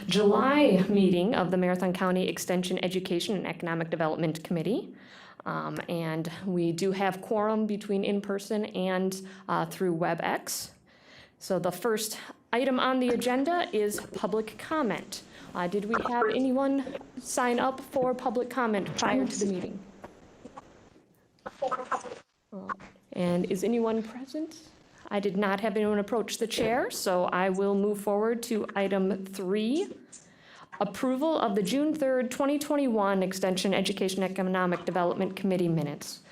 July meeting of the Marathon County Extension Education and Economic Development Committee. And we do have quorum between in-person and through WebEx. So the first item on the agenda is public comment. Did we have anyone sign up for public comment prior to the meeting? And is anyone present? I did not have anyone approach the chair, so I will move forward to item 3, approval of the June 3rd, 2021 Extension Education Economic Development Committee minutes.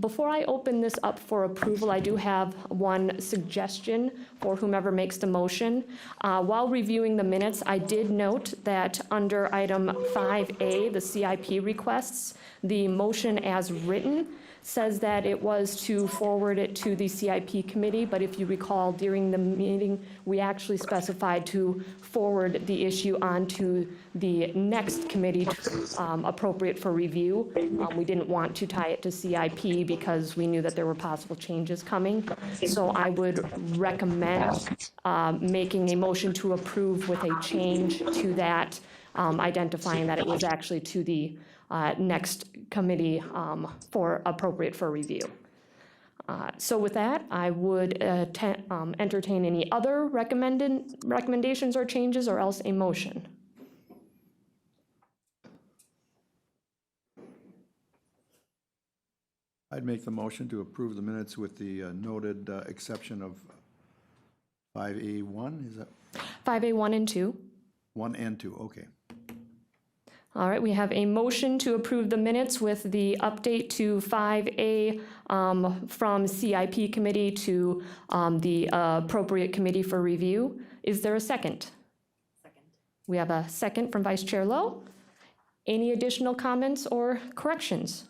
Before I open this up for approval, I do have one suggestion for whomever makes the motion. While reviewing the minutes, I did note that under item 5A, the CIP requests, the motion as written says that it was to forward it to the CIP committee, but if you recall, during the meeting, we actually specified to forward the issue onto the next committee appropriate for review. We didn't want to tie it to CIP because we knew that there were possible changes coming. So I would recommend making a motion to approve with a change to that, identifying that it was actually to the next committee for appropriate for review. So with that, I would entertain any other recommendations or changes, or else a motion. I'd make the motion to approve the minutes with the noted exception of 5A1, is that? 5A1 and 2. 1 and 2, okay. All right, we have a motion to approve the minutes with the update to 5A from CIP committee to the appropriate committee for review. Is there a second? Second. We have a second from Vice Chair Lowe. Any additional comments or corrections?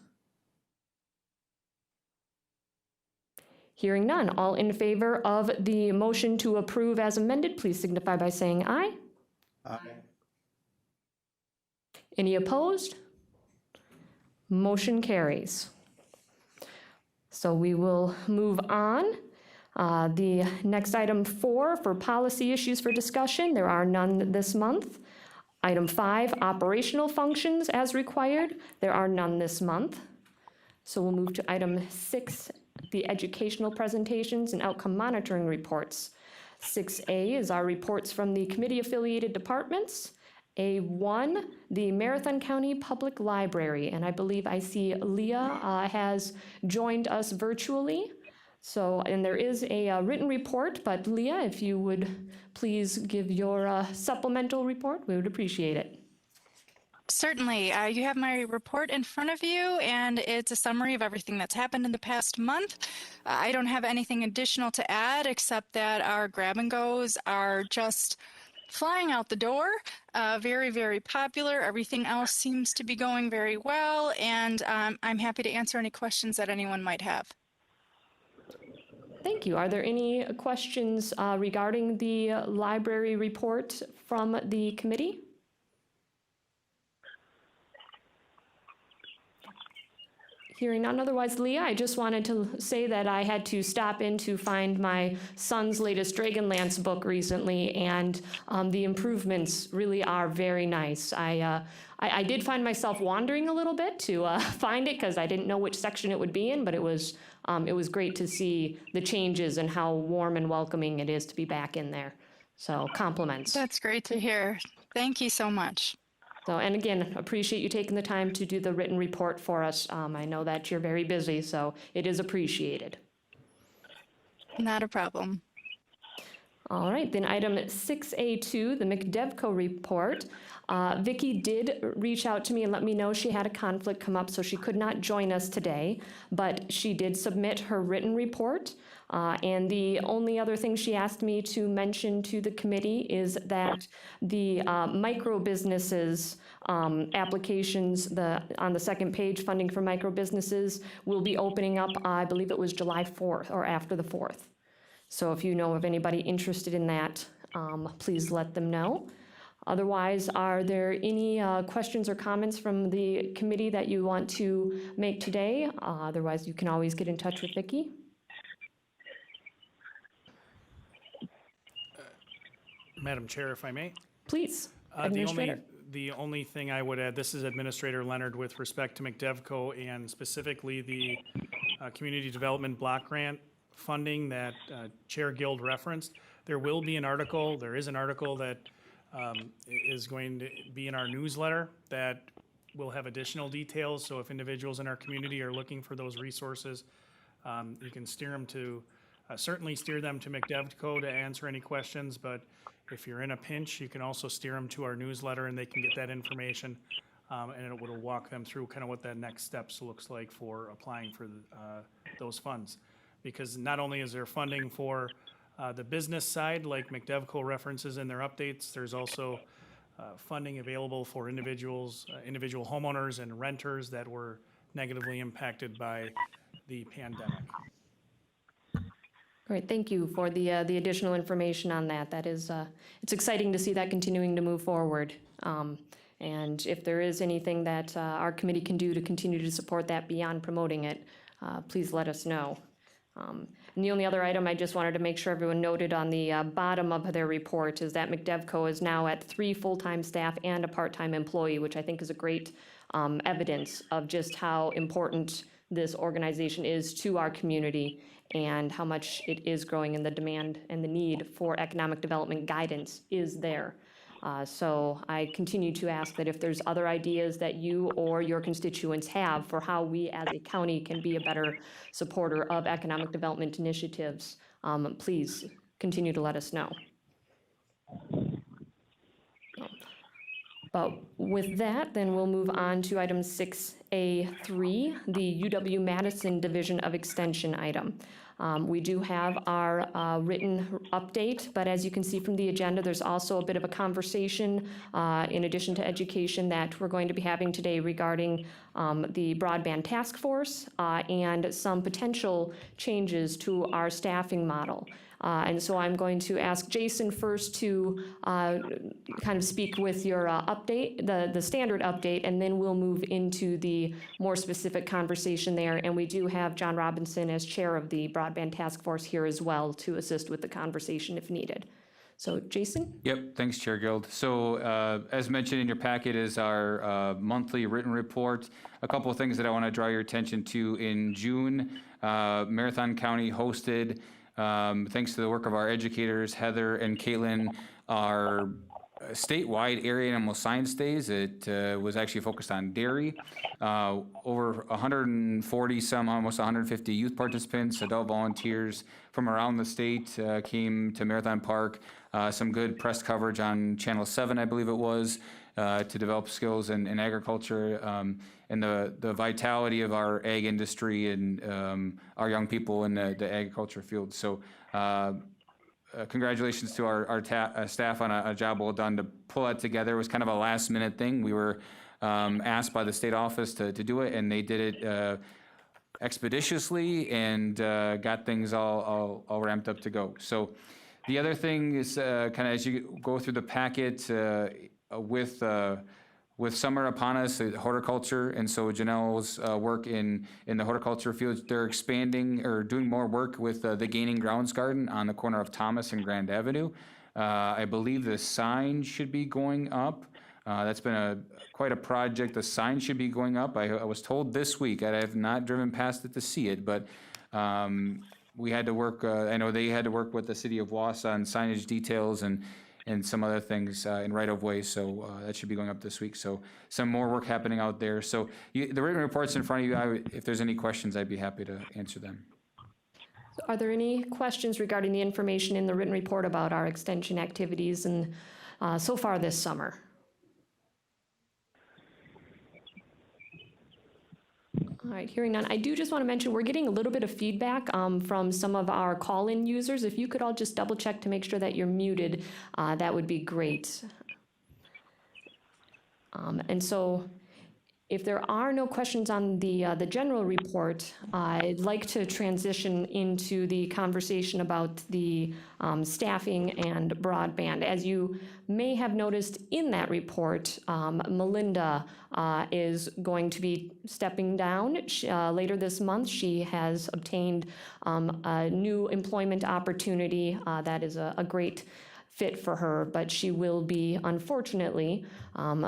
Hearing none, all in favor of the motion to approve as amended, please signify by saying aye. Aye. Any opposed? Motion carries. So we will move on. The next item 4 for policy issues for discussion. There are none this month. Item 5, operational functions as required. There are none this month. So we'll move to item 6, the educational presentations and outcome monitoring reports. 6A is our reports from the committee-affiliated departments. A1, the Marathon County Public Library, and I believe I see Leah has joined us virtually. So, and there is a written report, but Leah, if you would please give your supplemental report, we would appreciate it. Certainly. You have my report in front of you, and it's a summary of everything that's happened in the past month. I don't have anything additional to add except that our grab-and-goes are just flying out the door, very, very popular. Everything else seems to be going very well, and I'm happy to answer any questions that anyone might have. Thank you. Are there any questions regarding the library report from the committee? Hearing none. Otherwise, Leah, I just wanted to say that I had to stop in to find my son's latest Dragonlance book recently, and the improvements really are very nice. I did find myself wandering a little bit to find it because I didn't know which section it would be in, but it was great to see the changes and how warm and welcoming it is to be back in there. So compliments. That's great to hear. Thank you so much. So, and again, appreciate you taking the time to do the written report for us. I know that you're very busy, so it is appreciated. Not a problem. All right, then item 6A2, the McDevco report. Vicki did reach out to me and let me know she had a conflict come up, so she could not join us today, but she did submit her written report. And the only other thing she asked me to mention to the committee is that the micro businesses applications, on the second page, funding for micro businesses, will be opening up, I believe it was July 4th or after the 4th. So if you know of anybody interested in that, please let them know. Otherwise, are there any questions or comments from the committee that you want to make today? Otherwise, you can always get in touch with Vicki. Madam Chair, if I may. Please, The Administrator. only thing I would add, this is Administrator Leonard with respect to McDevco and specifically the Community Development Block Grant funding that Chair Guild referenced. There is an article that is going to be in our newsletter that will have additional details. So if individuals in our community are looking for those resources, you can certainly steer them to McDevco to answer any questions, but if you're in a pinch, you can also steer them to our newsletter and they can get that information. And it will walk them through kind of what that next steps looks like for applying for those funds. Because not only is there funding for the business side, like McDevco references in their updates, there's also funding available for individual homeowners and renters that were negatively impacted by the pandemic. Great, thank you for the additional information on that. That is, it's exciting to see that continuing to move forward. And if there is anything that our committee can do to continue to support that beyond promoting it, please let us know. And the only other item I just wanted to make sure everyone noted on the bottom of their report is that McDevco is now at 3 full-time staff and a part-time employee, which I think is a great evidence of just how important this organization is to our community and how much it is growing, and the demand and the need for economic development guidance is there. So I continue to ask that if there's other ideas that you or your constituents have for how we as a county can be a better supporter of economic development initiatives, please continue to let us know. But with that, then we'll move on to item 6A3, the UW-Madison Division of Extension item. We do have our written update, but as you can see from the agenda, there's also a bit of a conversation in addition to education that we're going to be having today regarding the Broadband Task Force and some potential changes to our staffing model. And so I'm going to ask Jason first to kind of speak with your update, the standard update, and then we'll move into the more specific conversation there. And we do have John Robinson as chair of the Broadband Task Force here as well to assist with the conversation if needed. So Jason? Yep, thanks, Chair Guild. So as mentioned in your packet is our monthly written report. A couple of things that I want to draw your attention to. In June, Marathon County hosted, thanks to the work of our educators, Heather and Caitlin, our statewide area animal science days. It was actually focused on dairy. Over 140 some, almost 150 youth participants, adult volunteers from around the state came to Marathon Park. Some good press coverage on Channel 7, I believe it was, to develop skills in agriculture and the vitality of our ag industry and our young people in the agriculture field. So congratulations to our staff on a job well done to pull that together. It was kind of a last minute thing. We were asked by the state office to do it, and they did it expeditiously and got things all ramped up to go. So the other thing is kind of as you go through the packet with summer upon us, horticulture, and so Janelle's work in the horticulture fields, they're expanding or doing more work with the Gaining Grounds Garden on the corner of Thomas and Grand Avenue. I believe the sign should be going up. That's been quite a project. The sign should be going up. I was told this week. I have not driven past it to see it, but we had to work. I know they had to work with the city of Wausau on signage details and some other things in right-of-way, so that should be going up this week. So some more work happening out there. So the written report's in front of you. If there's any questions, I'd be happy to answer them. Are there any questions regarding the information in the written report about our extension activities and so far this summer? All right, hearing none. I do just want to mention we're getting a little bit of feedback from some of our call-in users. If you could all just double check to make sure that you're muted, that would be great. And so if there are no questions on the general report, I'd like to transition into the conversation about the staffing and broadband. As you may have noticed in that report, Melinda is going to be stepping down later this month. She has obtained a new employment opportunity that is a great fit for her, but she will be, unfortunately,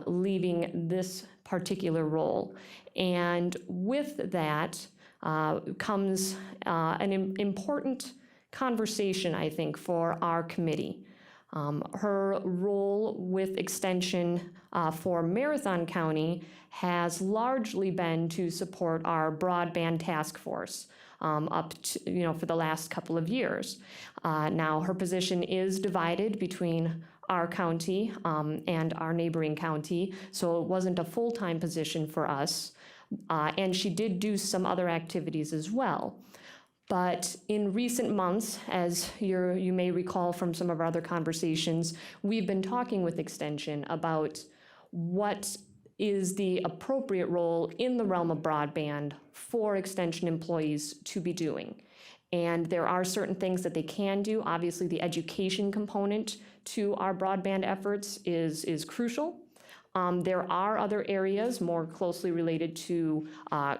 leaving this particular role. And with that comes an important conversation, I think, for our committee. Her role with Extension for Marathon County has largely been to support our broadband task force up to, for the last couple of years. Now, her position is divided between our county and our neighboring county, so it wasn't a full-time position for us. And she did do some other activities as well. But in recent months, as you may recall from some of our other conversations, we've been talking with Extension about what is the appropriate role in the realm of broadband for Extension employees to be doing. And there are certain things that they can do. Obviously, the education component to our broadband efforts is crucial. There are other areas more closely related to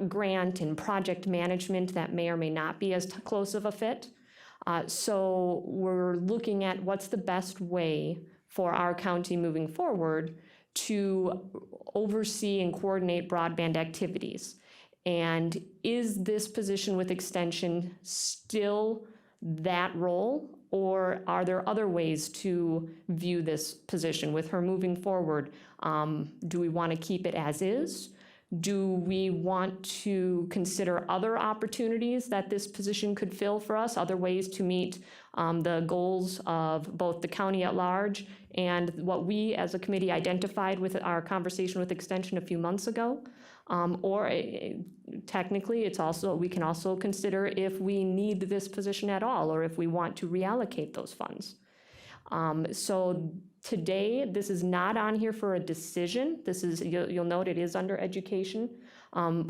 grant and project management that may or may not be as close of a fit. So we're looking at what's the best way for our county moving forward to oversee and coordinate broadband activities. And is this position with Extension still that role, or are there other ways to view this position with her moving forward? Do we want to keep it as is? Do we want to consider other opportunities that this position could fill for us, other ways to meet the goals of both the county at large and what we as a committee identified with our conversation with Extension a few months ago? Technically, we can also consider if we need this position at all, or if we want to reallocate those funds. So today, this is not on here for a decision. This is, you'll note it is under education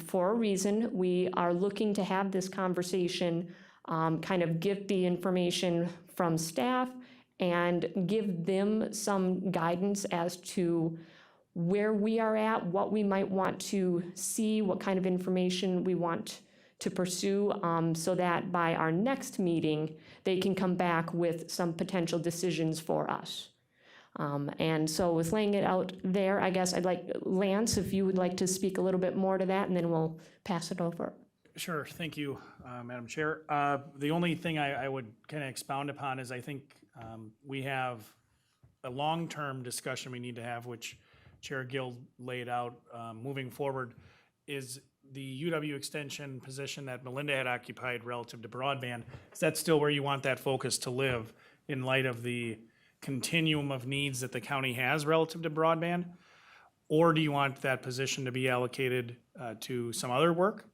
for a reason. We are looking to have this conversation, kind of get the information from staff and give them some guidance as to where we are at, what we might want to see, what kind of information we want to pursue, so that by our next meeting, they can come back with some potential decisions for us. And so with laying it out there, I guess I'd like, Lance, if you would like to speak a little bit more to that, and then we'll pass it over. Sure, thank you, Madam Chair. The only thing I would kind of expound upon is I think we have a long-term discussion we need to have, which Chair Gill laid out moving forward, is the UW Extension position that Melinda had occupied relative to broadband. Is that still where you want that focus to live in light of the continuum of needs that the county has relative to broadband? Or do you want that position to be allocated to some other work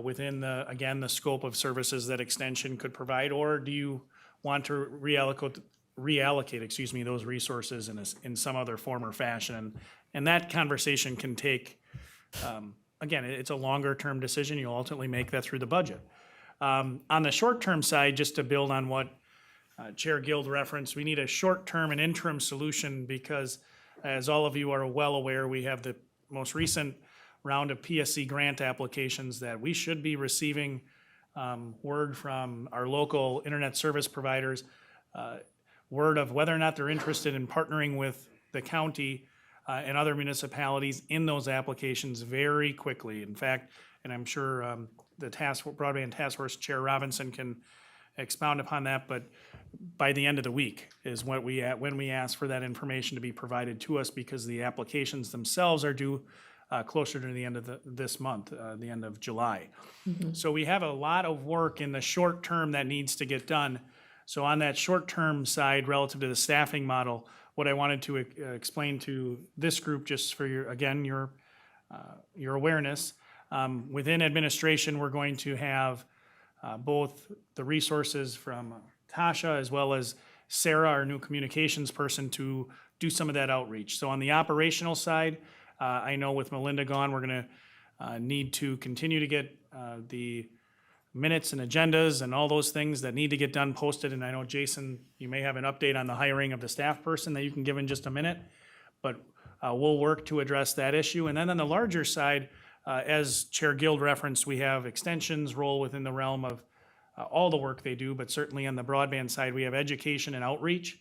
within the scope of services that Extension could provide? Or do you want to reallocate those resources in some other form or fashion? And that conversation can take, again, it's a longer term decision. You'll ultimately make that through the budget. On the short term side, just to build on what Chair Guild referenced, we need a short term and interim solution because, as all of you are well aware, we have the most recent round of PSC grant applications that we should be receiving word from our local internet service providers, word of whether or not they're interested in partnering with the county and other municipalities in those applications very quickly. In fact, and I'm sure the Broadband Task Force Chair Robinson can expound upon that, but by the end of the week is when we ask for that information to be provided to us, because the applications themselves are due closer to the end of this month, the end of July. Mm-hmm. So we have a lot of work in the short term that needs to get done. So on that short-term side, relative to the staffing model, what I wanted to explain to this group, just for your awareness, within administration, we're going to have both the resources from Tasha as well as Sarah, our new communications person, to do some of that outreach. So on the operational side, I know with Melinda gone, we're going to need to continue to get the minutes and agendas and all those things that need to get done posted. And I know, Jason, you may have an update on the hiring of the staff person that you can give in just a minute, but we'll work to address that issue. And then on the larger side, as Chair Guild referenced, we have Extension's role within the realm of all the work they do, but certainly on the broadband side, we have education and outreach.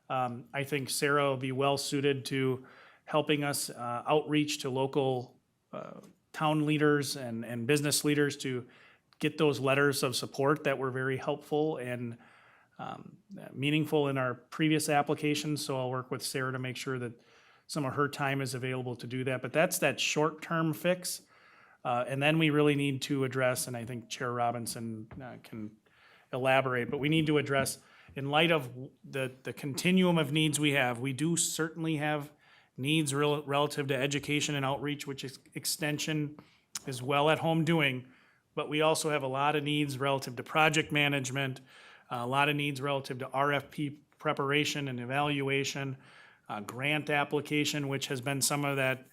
I think Sarah will be well suited to helping us outreach to local town leaders and business leaders to get those letters of support that were very helpful and meaningful in our previous applications. So I'll work with Sarah to make sure that some of her time is available to do that. But that's that short-term fix. And then we really need to address, and I think Chair Robinson can elaborate, but we need to address, in light of the continuum of needs we have, we do certainly have needs relative to education and outreach, which is extension is well at home doing, but we also have a lot of needs relative to project management, a lot of needs relative to RFP preparation and evaluation, grant application, which has been some of that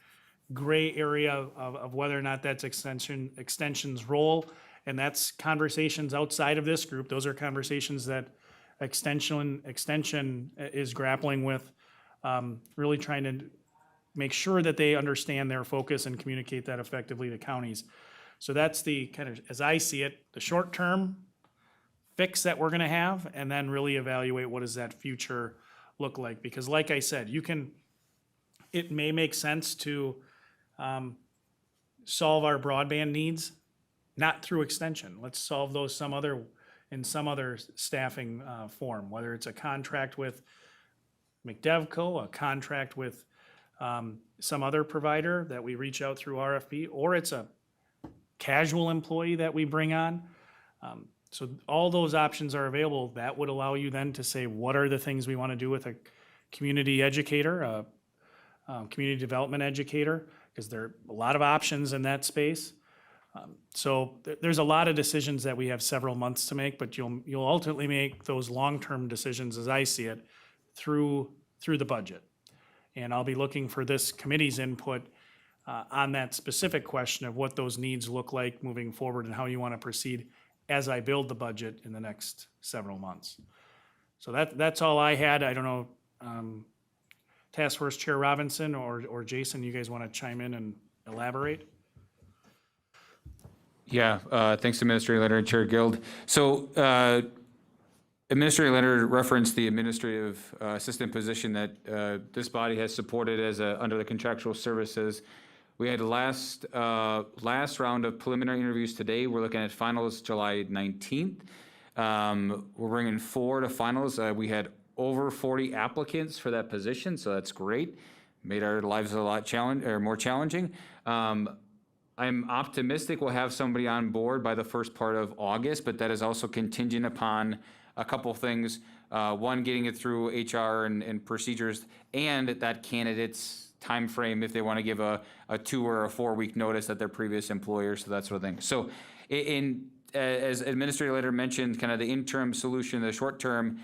gray area of whether or not that's extension's role. And that's conversations outside of this group. Those are conversations that extension is grappling with, really trying to make sure that they understand their focus and communicate that effectively to counties. So that's the kind of, as I see it, the short-term fix that we're gonna have, and then really evaluate what does that future look like. Because like I said, it may make sense to solve our broadband needs, not through extension. Let's solve those in some other staffing form, whether it's a contract with McDevco, a contract with some other provider that we reach out through RFP, or it's a casual employee that we bring on. So all those options are available. That would allow you then to say, what are the things we want to do with a community educator, a community development educator, because there are a lot of options in that space. So there's a lot of decisions that we have several months to make, but you'll ultimately make those long-term decisions, as I see it, through the budget. And I'll be looking for this committee's input on that specific question of what those needs look like moving forward and how you want to proceed as I build the budget in the next several months. So that's all I had. I don't know, Task Force Chair Robinson or Jason, you guys want to chime in and elaborate? Yeah, thanks Administrator Leonard and Chair Guild. So Administrator Leonard referenced the administrative assistant position that this body has supported as under the contractual services. We had last round of preliminary interviews today. We're looking at finals July 19th. We're bringing 4 to finals. We had over 40 applicants for that position, so that's great. Made our lives a lot more challenging. I'm optimistic we'll have somebody on board by the first part of August, but that is also contingent upon a couple things. One, getting it through HR and procedures, and that candidate's time frame if they want to give a 2 or a 4 week notice at their previous employer, so that sort of thing. So as Administrator Leonard mentioned, kind of the interim solution, the short term,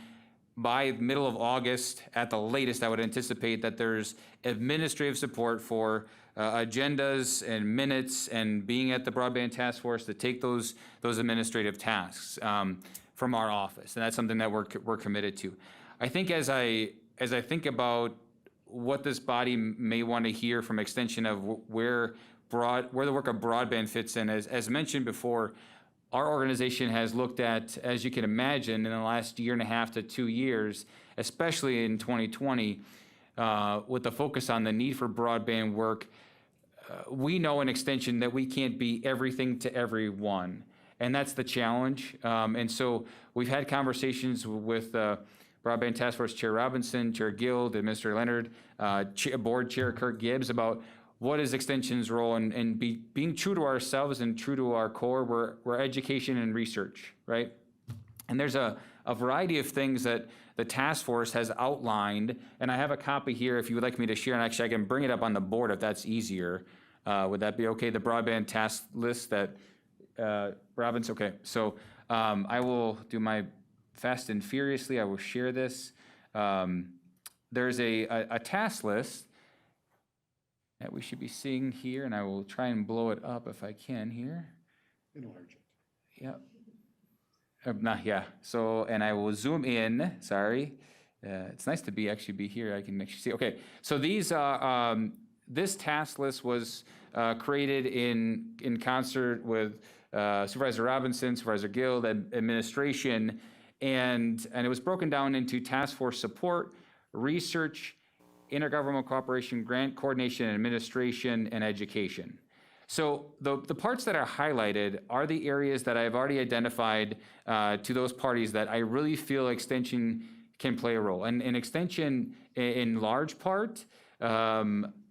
by middle of August at the latest, I would anticipate that there's administrative support for agendas and minutes and being at the Broadband Task Force to take those administrative tasks from our office, and that's something that we're committed to. I think as I think about what this body may want to hear from extension of where the work of broadband fits in, as mentioned before, our organization has looked at, as you can imagine, in the last 1.5 to 2 years, especially in 2020, with the focus on the need for broadband work. We know in extension that we can't be everything to everyone, and that's the challenge. And so we've had conversations with Broadband Task Force Chair Robinson, Chair Guild, Administrator Leonard, Board Chair Kirk Gibbs about what is extension's role and being true to ourselves and true to our core. We're education and research, right? And there's a variety of things that the task force has outlined, and I have a copy here if you would like me to share, and actually I can bring it up on the board if that's easier. Would that be okay? The broadband task list that, Robin's, okay. So I will do my fast and furiously, I will share this. There's a task list that we should be seeing here, and I will try and blow it up if I can here. Enlarge it. Yeah. Yeah. So, and I will zoom in. Sorry, it's nice to actually be here. I can actually see. Okay. So these are this task list was created in concert with Supervisor Robinson, Supervisor Guild, and administration, and it was broken down into task force support, research, intergovernmental cooperation, grant coordination and administration, and education. So the parts that are highlighted are the areas that I've already identified to those parties that I really feel extension can play a role. And extension in large part,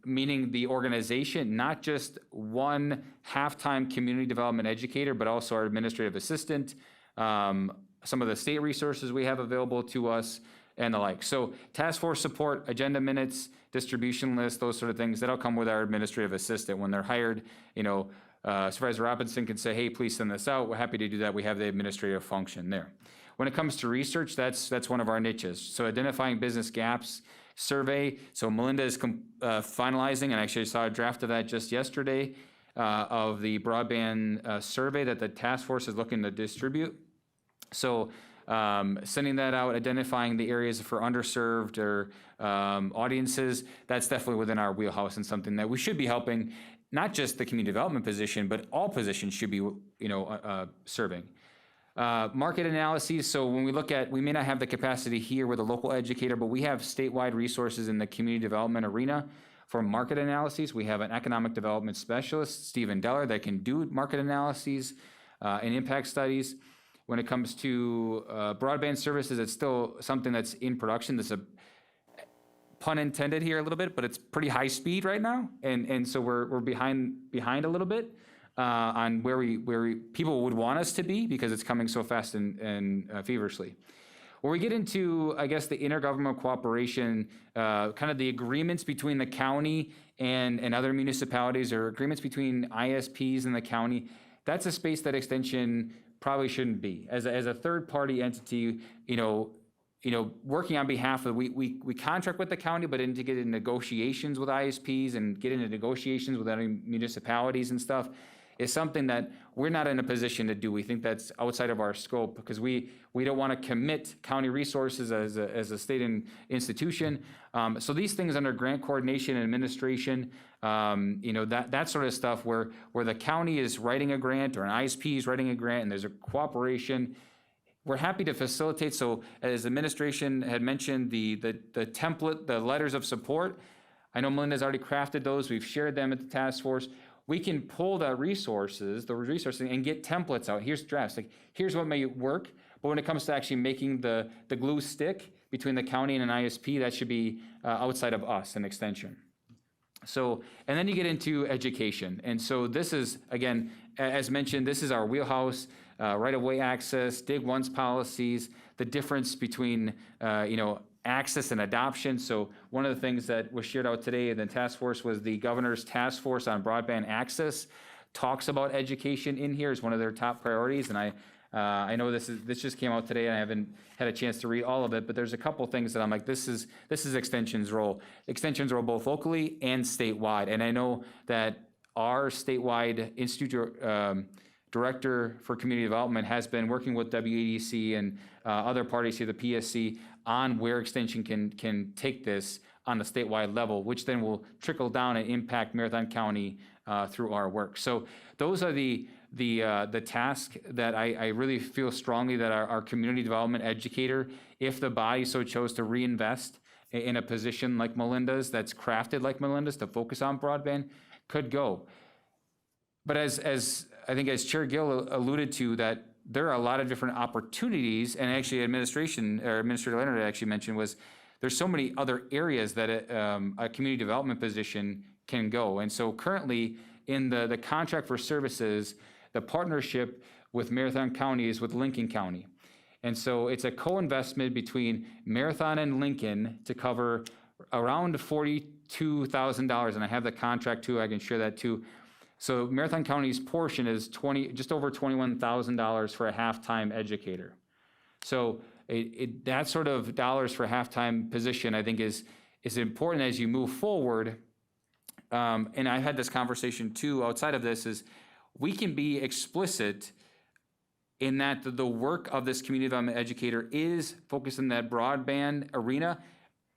meaning the organization, not just one half-time community development educator, but also our administrative assistant, some of the state resources we have available to us, and the like. So task force support, agenda minutes, distribution list, those sort of things, that'll come with our administrative assistant. When they're hired, Supervisor Robinson can say, hey, please send this out. We're happy to do that. We have the administrative function there. When it comes to research, that's one of our niches. So identifying business gaps, survey. So Melinda is finalizing, and actually I saw a draft of that just yesterday, of the broadband survey that the task force is looking to distribute. So sending that out, identifying the areas for underserved or audiences, that's definitely within our wheelhouse and something that we should be helping, not just the community development position, but all positions should be, serving. Market analyses, so when we look at, we may not have the capacity here with a local educator, but we have statewide resources in the community development arena for market analyses. We have an economic development specialist, Stephen Deller, that can do market analyses and impact studies. When it comes to broadband services, it's still something that's in production. There's a pun intended here a little bit, but it's pretty high speed right now, and so we're behind a little bit on where people would want us to be because it's coming so fast and feverishly. Where we get into, I guess, the intergovernmental cooperation, kind of the agreements between the county and other municipalities, or agreements between ISPs and the county, that's a space that extension probably shouldn't be. As a third-party entity, working on behalf of, we contract with the county, but to get into negotiations with ISPs and get into negotiations with other municipalities and stuff is something that we're not in a position to do. We think that's outside of our scope because we don't want to commit county resources as a state institution. So these things under grant coordination and administration, that sort of stuff where the county is writing a grant or an ISP is writing a grant and there's a cooperation, we're happy to facilitate. So as administration had mentioned, the template, the letters of support, I know Melinda's already crafted those. We've shared them at the task force. We can pull those resources and get templates out. Here's drafts, like here's what may work. But when it comes to actually making the glue stick between the county and an ISP, that should be outside of us, an extension. So, and then you get into education. And so this is, again, as mentioned, this is our wheelhouse, right-of-way access, dig once policies, the difference between, access and adoption. So one of the things that was shared out today in the task force was the governor's task force on broadband access talks about education in here as one of their top priorities. And I know this just came out today and I haven't had a chance to read all of it, but there's a couple things that I'm like, this is Extension's role. Extension's role both locally and statewide. And I know that our statewide institute director for community development has been working with WEDC and other parties here, the PSC, on where Extension can take this on a statewide level, which then will trickle down and impact Marathon County through our work. So those are the task that I really feel strongly that our community development educator, if the body so chose to reinvest in a position like Melinda's, that's crafted like Melinda's to focus on broadband, could go. But as I think as Chair Gill alluded to, that there are a lot of different opportunities, and actually Administrator Leonard actually mentioned was there's so many other areas that a community development position can go. And so currently in the contract for services, the partnership with Marathon County is with Lincoln County. And so it's a co-investment between Marathon and Lincoln to cover around $42,000, and I have the contract too, I can share that too. So Marathon County's portion is just over $21,000 for a half-time educator. So that sort of dollars for a half-time position, I think, is important as you move forward. And I had this conversation too outside of this, is we can be explicit in that the work of this community development educator is focused in that broadband arena,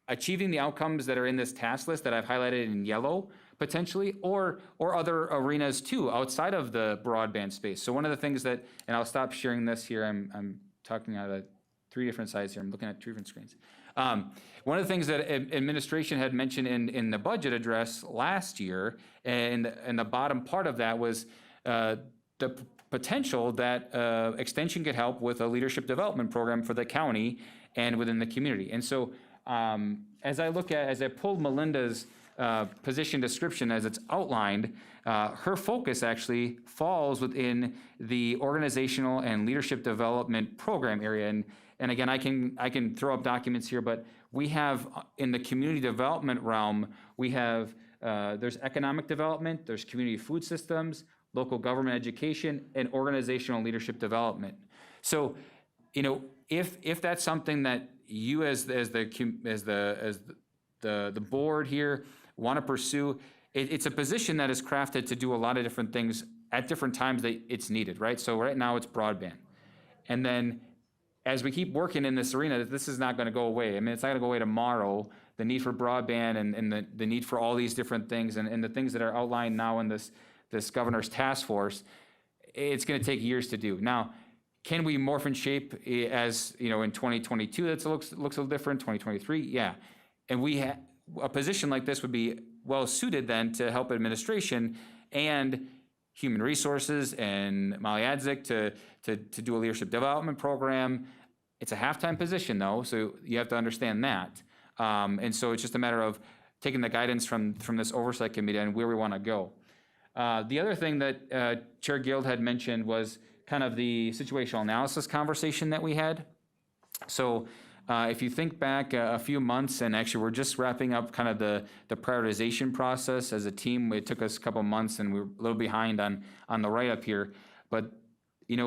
achieving the outcomes that are in this task list that I've highlighted in yellow, potentially, or other arenas too, outside of the broadband space. So one of the things that, and I'll stop sharing this here, I'm talking out of 3 different sides here, I'm looking at 2 different screens. One of the things that administration had mentioned in the budget address last year, and the bottom part of that was the potential that extension could help with a leadership development program for the county and within the community. And so as I pulled Melinda's position description as it's outlined, her focus actually falls within the organizational and leadership development program area. And again, I can throw up documents here, but we have in the community development realm, we have there's economic development, there's community food systems, local government education, and organizational leadership development. So, if that's something that you as the board here want to pursue, it's a position that is crafted to do a lot of different things at different times that it's needed, right? So right now it's broadband. And then as we keep working in this arena, this is not going to go away. I mean, it's not going to go away tomorrow. The need for broadband and the need for all these different things and the things that are outlined now in this governor's task force, it's going to take years to do. Now, can we morph and shape as, in 2022, that looks a little different, 2023? Yeah. And a position like this would be well suited then to help administration and human resources and Molly Adzik to do a leadership development program. It's a half-time position though, so you have to understand that. And so it's just a matter of taking the guidance from this oversight committee and where we want to go. The other thing that Chair Guild had mentioned was kind of the situational analysis conversation that we had. So if you think back a few months, and actually we're just wrapping up kind of the prioritization process as a team. It took us a couple months and we were a little behind on the write-up here. But when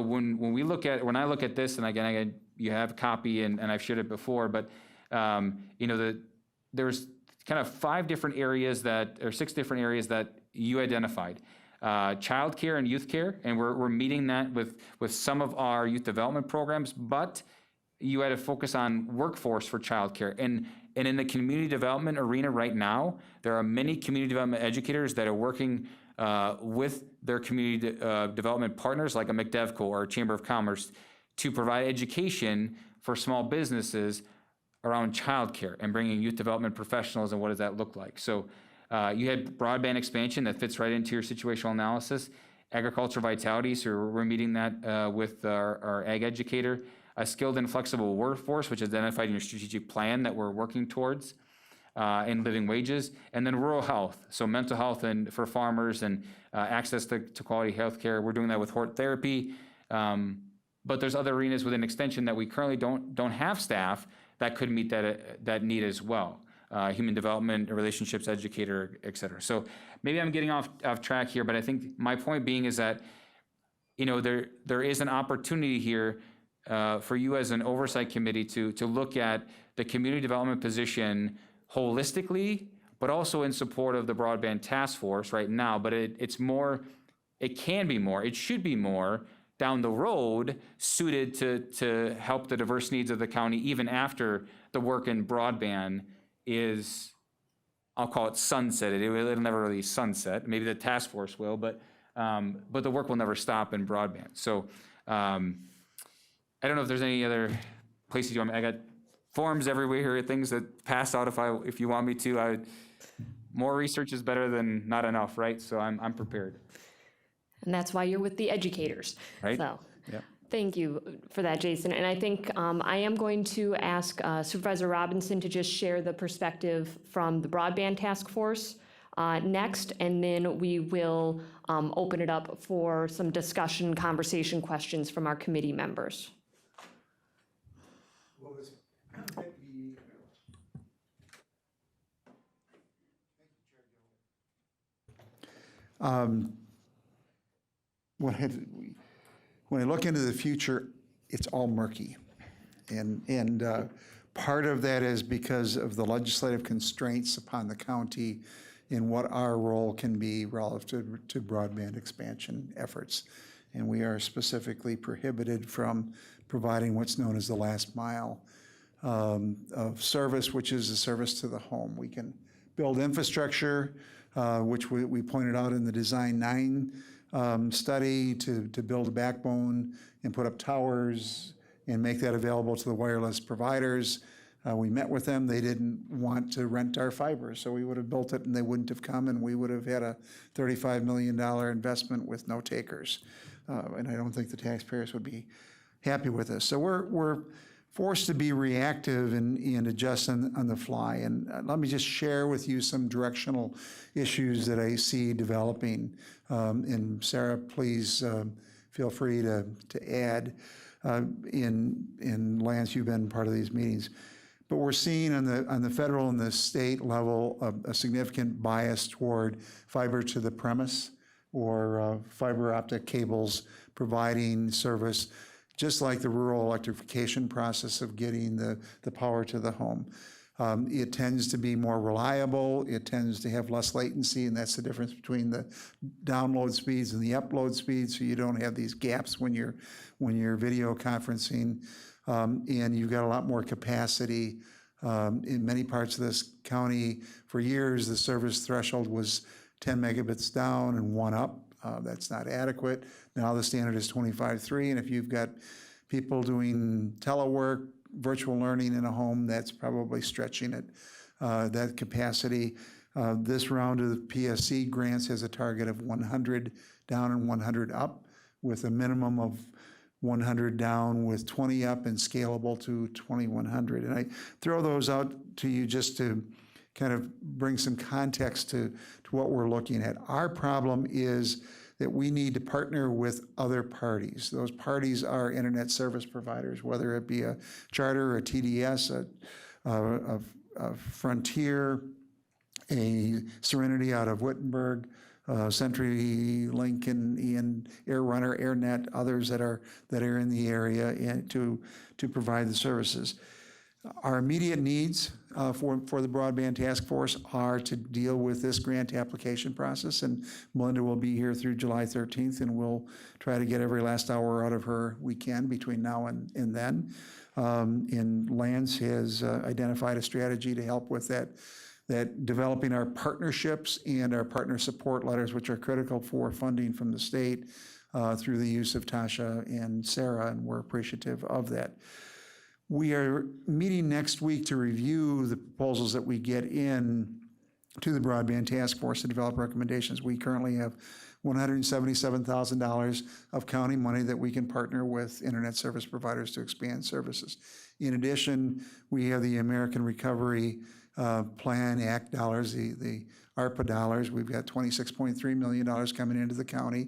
I look at this, and again, you have a copy and I've shared it before, but there's kind of 6 different areas that you identified. Childcare and youth care, and we're meeting that with some of our youth development programs, but you had to focus on workforce for childcare. And in the community development arena right now, there are many community development educators that are working with their community development partners like a McDevco or a Chamber of Commerce to provide education for small businesses around childcare and bringing youth development professionals and what does that look like. So you had broadband expansion that fits right into your situational analysis. Agriculture vitality, so we're meeting that with our ag educator. A skilled and flexible workforce, which is identified in your strategic plan that we're working towards, and living wages. And then rural health, so mental health and for farmers and access to quality health care. We're doing that with Hort Therapy. But there's other arenas within Extension that we currently don't have staff that could meet that need as well. Human development, relationships educator, et cetera. So maybe I'm getting off track here, but I think my point being is that, there is an opportunity here for you as an oversight committee to look at the community development position holistically, but also in support of the broadband task force right now. But it can be more, it should be more down the road suited to help the diverse needs of the county even after the work in broadband is, I'll call it sunsetted. It'll never really sunset. Maybe the task force will, but the work will never stop in broadband. So I don't know if there's any other places you want me. I got forms everywhere here, things that pass out if you want me to. More research is better than not enough, right? So I'm prepared. And that's why you're with the educators. Right. So, Yeah. thank you for that, Jason. And I think I am going to ask Supervisor Robinson to just share the perspective from the Broadband Task Force next, and then we will open it up for some discussion, conversation, questions from our committee members. When I look into the future, it's all murky. And part of that is because of the legislative constraints upon the county in what our role can be relative to broadband expansion efforts. And we are specifically prohibited from providing what's known as the last mile of service, which is a service to the home. We can build infrastructure, which we pointed out in the Design 9 study to build a backbone and put up towers and make that available to the wireless providers. We met with them. They didn't want to rent our fiber, so we would have built it and they wouldn't have come, and we would have had a $35 million investment with no takers. And I don't think the taxpayers would be happy with us. So we're forced to be reactive and adjust on the fly. And let me just share with you some directional issues that I see developing. And Sarah, please feel free to add. In Lance, you've been part of these meetings. But we're seeing on the federal and the state level a significant bias toward fiber to the premise or fiber optic cables providing service, just like the rural electrification process of getting the power to the home. It tends to be more reliable, it tends to have less latency, and that's the difference between the download speeds and the upload speeds, so you don't have these gaps when you're video conferencing. And you've got a lot more capacity. In many parts of this county, for years, the service threshold was 10 megabits down and 1 up. That's not adequate. Now the standard is 25.3, and if you've got people doing telework, virtual learning in a home, that's probably stretching it, that capacity. This round of the PSC grants has a target of 100 down and 100 up, with a minimum of 100 down with 20 up and scalable to 2100. And I throw those out to you just to kind of bring some context to what we're looking at. Our problem is that we need to partner with other parties. Those parties are internet service providers, whether it be a Charter, a TDS, a Frontier, a Serenity out of Wittenberg, CenturyLink and Air Runner, AirNet, others that are in the area, and to provide the services. Our immediate needs for the Broadband Task Force are to deal with this grant application process, and Melinda will be here through July 13th, and we'll try to get every last hour out of her we can between now and then. And Lance has identified a strategy to help with that developing our partnerships and our partner support letters, which are critical for funding from the state through the use of Tasha and Sarah, and we're appreciative of that. We are meeting next week to review the proposals that we get in to the Broadband Task Force to develop recommendations. We currently have $177,000 of county money that we can partner with internet service providers to expand services. In addition, we have the American Recovery Plan Act dollars, the ARPA dollars. We've got $26.3 million coming into the county.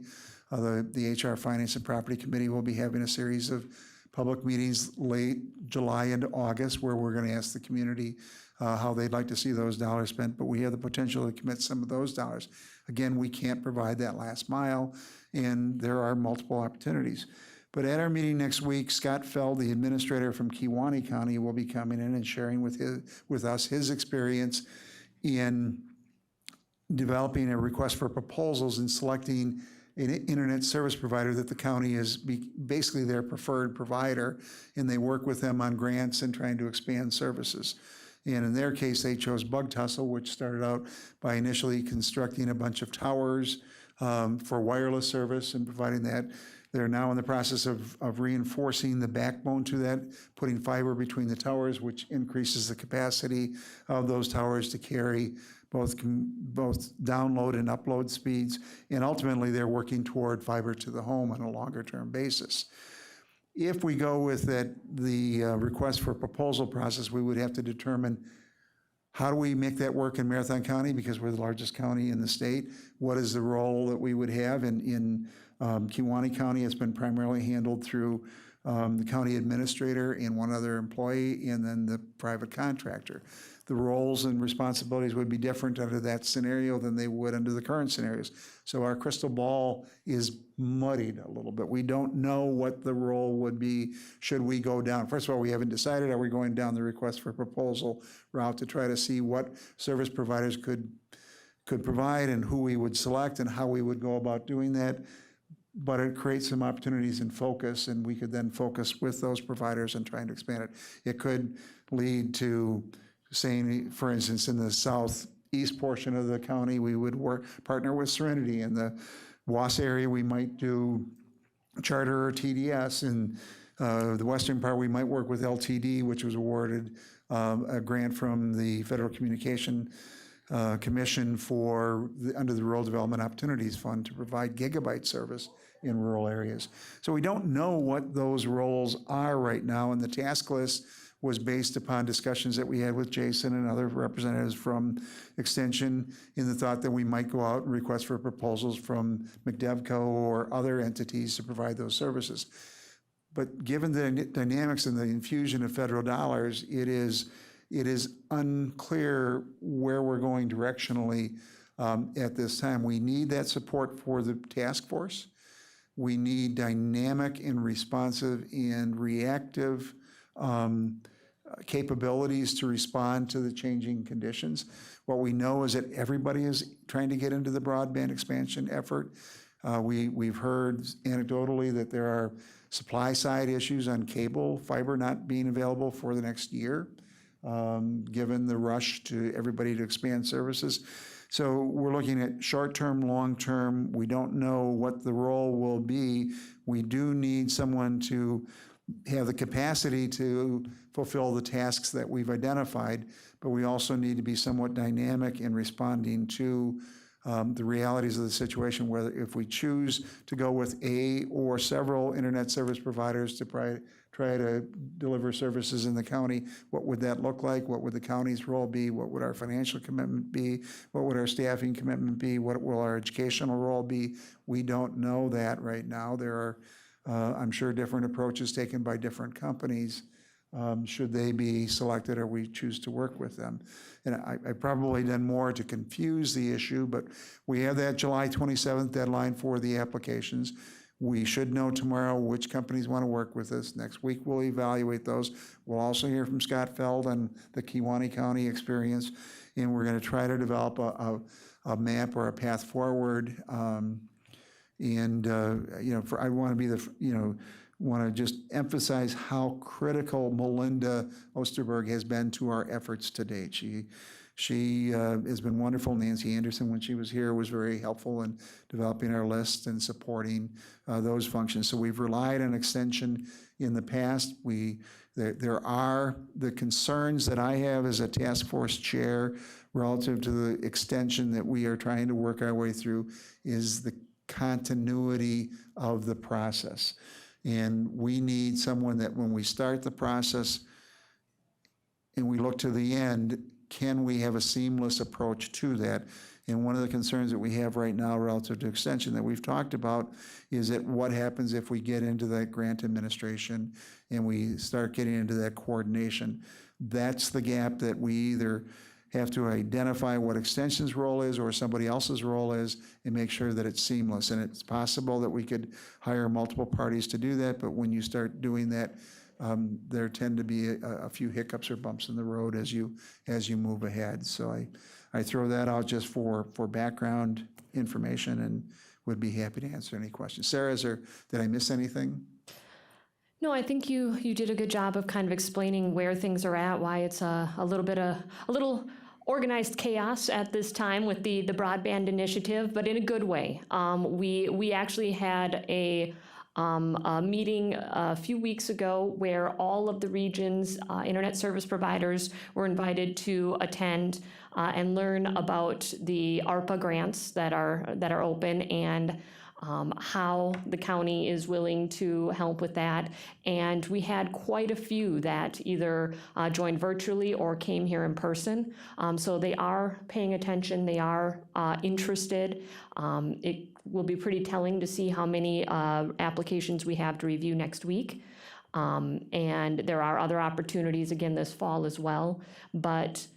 The HR Finance and Property Committee will be having a series of public meetings late July into August where we're going to ask the community how they'd like to see those dollars spent, but we have the potential to commit some of those dollars. Again, we can't provide that last mile, and there are multiple opportunities. But at our meeting next week, Scott Feld, the administrator from Kewaunee County, will be coming in and sharing with us his experience in developing a request for proposals and selecting an internet service provider that the county is basically their preferred provider, and they work with them on grants and trying to expand services. And in their case, they chose Bug Tussle, which started out by initially constructing a bunch of towers for wireless service and providing that. They're now in the process of reinforcing the backbone to that, putting fiber between the towers, which increases the capacity of those towers to carry both download and upload speeds. And ultimately, they're working toward fiber to the home on a longer-term basis. If we go with the request for proposal process, we would have to determine how do we make that work in Marathon County, because we're the largest county in the state. What is the role that we would have in Kewaunee County? Has been primarily handled through the county administrator and one other employee, and then the private contractor. The roles and responsibilities would be different under that scenario than they would under the current scenarios. So our crystal ball is muddied a little bit. We don't know what the role would be should we go down. First of all, we haven't decided, are we going down the request for proposal route to try to see what service providers could provide and who we would select and how we would go about doing that. But it creates some opportunities in focus, and we could then focus with those providers and trying to expand it. It could lead to saying, for instance, in the southeast portion of the county, we would partner with Serenity. In the WAS area, we might do Charter or TDS. In the western part, we might work with LTD, which was awarded a grant from the Federal Communication Commission for, under the Rural Development Opportunities Fund to provide gigabyte service in rural areas. So we don't know what those roles are right now, and the task list was based upon discussions that we had with Jason and other representatives from Extension, in the thought that we might go out and request for proposals from McDevco or other entities to provide those services. But given the dynamics and the infusion of federal dollars, it is unclear where we're going directionally at this time. We need that support for the task force. We need dynamic and responsive and reactive capabilities to respond to the changing conditions. What we know is that everybody is trying to get into the broadband expansion effort. We've heard anecdotally that there are supply side issues on cable, fiber not being available for the next year, given the rush to everybody to expand services. So we're looking at short-term, long-term. We don't know what the role will be. We do need someone to have the capacity to fulfill the tasks that we've identified, but we also need to be somewhat dynamic in responding to the realities of the situation, whether if we choose to go with a or several internet service providers to try to deliver services in the county, what would that look like? What would the county's role be? What would our financial commitment be? What would our staffing commitment be? What will our educational role be? We don't know that right now. There are, I'm sure, different approaches taken by different companies, should they be selected or we choose to work with them. And I probably done more to confuse the issue, but we have that July 27th deadline for the applications. We should know tomorrow which companies want to work with us. Next week, we'll evaluate those. We'll also hear from Scott Feld on the Kewaunee County experience, and we're going to try to develop a map or a path forward. I want to be want to just emphasize how critical Melinda Osterberg has been to our efforts to date. She has been wonderful. Nancy Anderson, when she was here, was very helpful in developing our list and supporting those functions. So we've relied on Extension in the past. There are the concerns that I have as a task force chair relative to the Extension that we are trying to work our way through is the continuity of the process. And we need someone that when we start the process and we look to the end, can we have a seamless approach to that? And one of the concerns that we have right now relative to Extension that we've talked about is that what happens if we get into that grant administration and we start getting into that coordination? That's the gap that we either have to identify what Extension's role is or somebody else's role is and make sure that it's seamless. And it's possible that we could hire multiple parties to do that, but when you start doing that, there tend to be a few hiccups or bumps in the road as you move ahead. So I throw that out just for background information and would be happy to answer any questions. Sarah, did I miss anything? No, I think you did a good job of kind of explaining where things are at, why it's a little organized chaos at this time with the broadband initiative, but in a good way. We actually had a meeting a few weeks ago where all of the region's internet service providers were invited to attend and learn about the ARPA grants that are open and how the county is willing to help with that. And we had quite a few that either joined virtually or came here in person. So they are paying attention, they are interested. It will be pretty telling to see how many applications we have to review next week. And there are other opportunities again this fall as well. But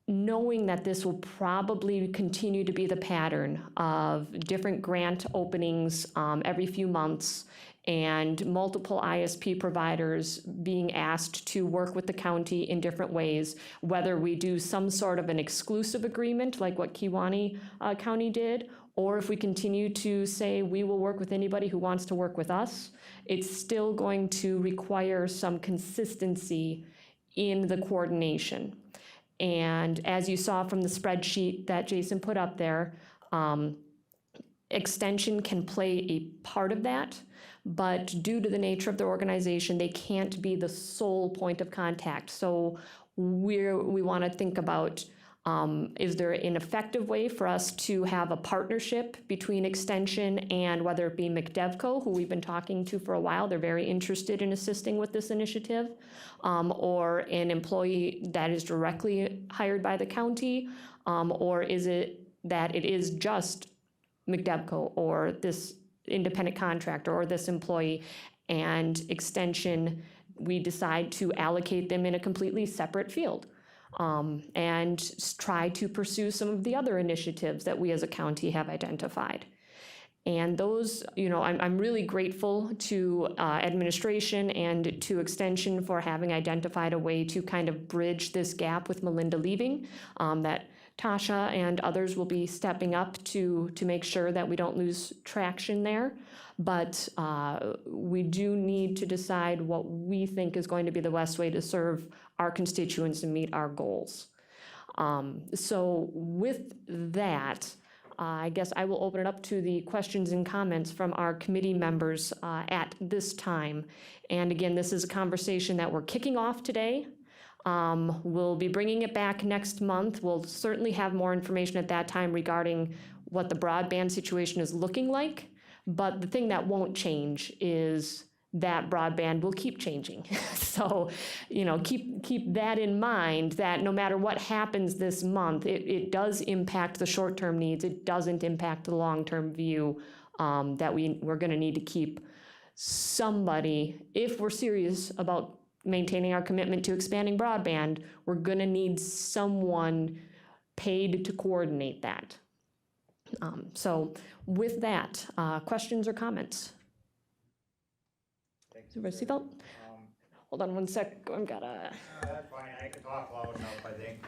knowing that this will probably continue to be the pattern of different grant openings every few months and multiple ISP providers being asked to work with the county in different ways, whether we do some sort of an exclusive agreement like what Kewaunee County did, or if we continue to say we will work with anybody who wants to work with us, it's still going to require some consistency in the coordination. And as you saw from the spreadsheet that Jason put up there, Extension can play a part of that, but due to the nature of the organization, they can't be the sole point of contact. So we want to think about, is there an effective way for us to have a partnership between Extension and whether it be McDevco, who we've been talking to for a while, they're very interested in assisting with this initiative, or an employee that is directly hired by the county, or is it that it is just McDevco or this independent contractor or this employee, and Extension, we decide to allocate them in a completely separate field, and try to pursue some of the other initiatives that we as a county have identified. And those, I'm really grateful to administration and to Extension for having identified a way to kind of bridge this gap with Melinda leaving, that Tasha and others will be stepping up to make sure that we don't lose traction there. But we do need to decide what we think is going to be the best way to serve our constituents and meet our goals. So with that, I guess I will open it up to the questions and comments from our committee members at this time. And again, this is a conversation that we're kicking off today. We'll be bringing it back next month. We'll certainly have more information at that time regarding what the broadband situation is looking like. But the thing that won't change is that broadband will keep changing. So, keep that in mind, that no matter what happens this month, it does impact the short-term needs. It doesn't impact the long-term view, that we're gonna need to keep somebody, if we're serious about maintaining our commitment to expanding broadband, we're gonna need someone paid to coordinate that. So with that, questions or comments? Supervisor Seatbelt? Hold on one sec, I've got a. That's fine, I can talk loud enough, I think.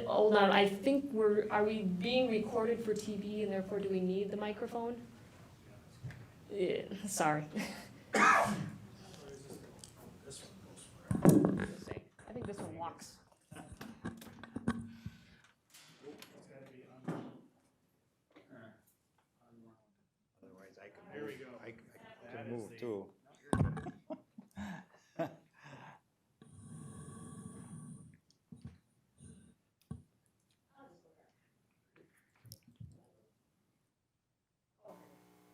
Hold on, I think are we being recorded for TV and therefore do we need the microphone? Yeah, sorry. I think this one walks. Otherwise, I can move. There we go. I can move too.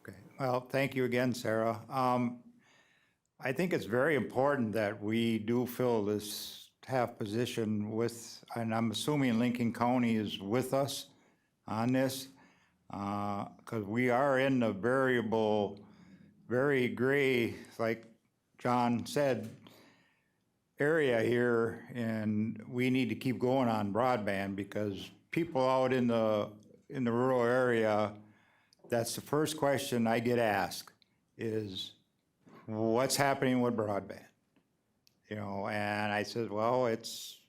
Okay, well, thank you again, Sarah. I think it's very important that we do fill this half position with, and I'm assuming Lincoln County is with us on this, because we are in the variable, very gray, like John said, area here, and we need to keep going on broadband because people out in the rural area, that's the first question I get asked is, what's happening with broadband? And I said, well, it's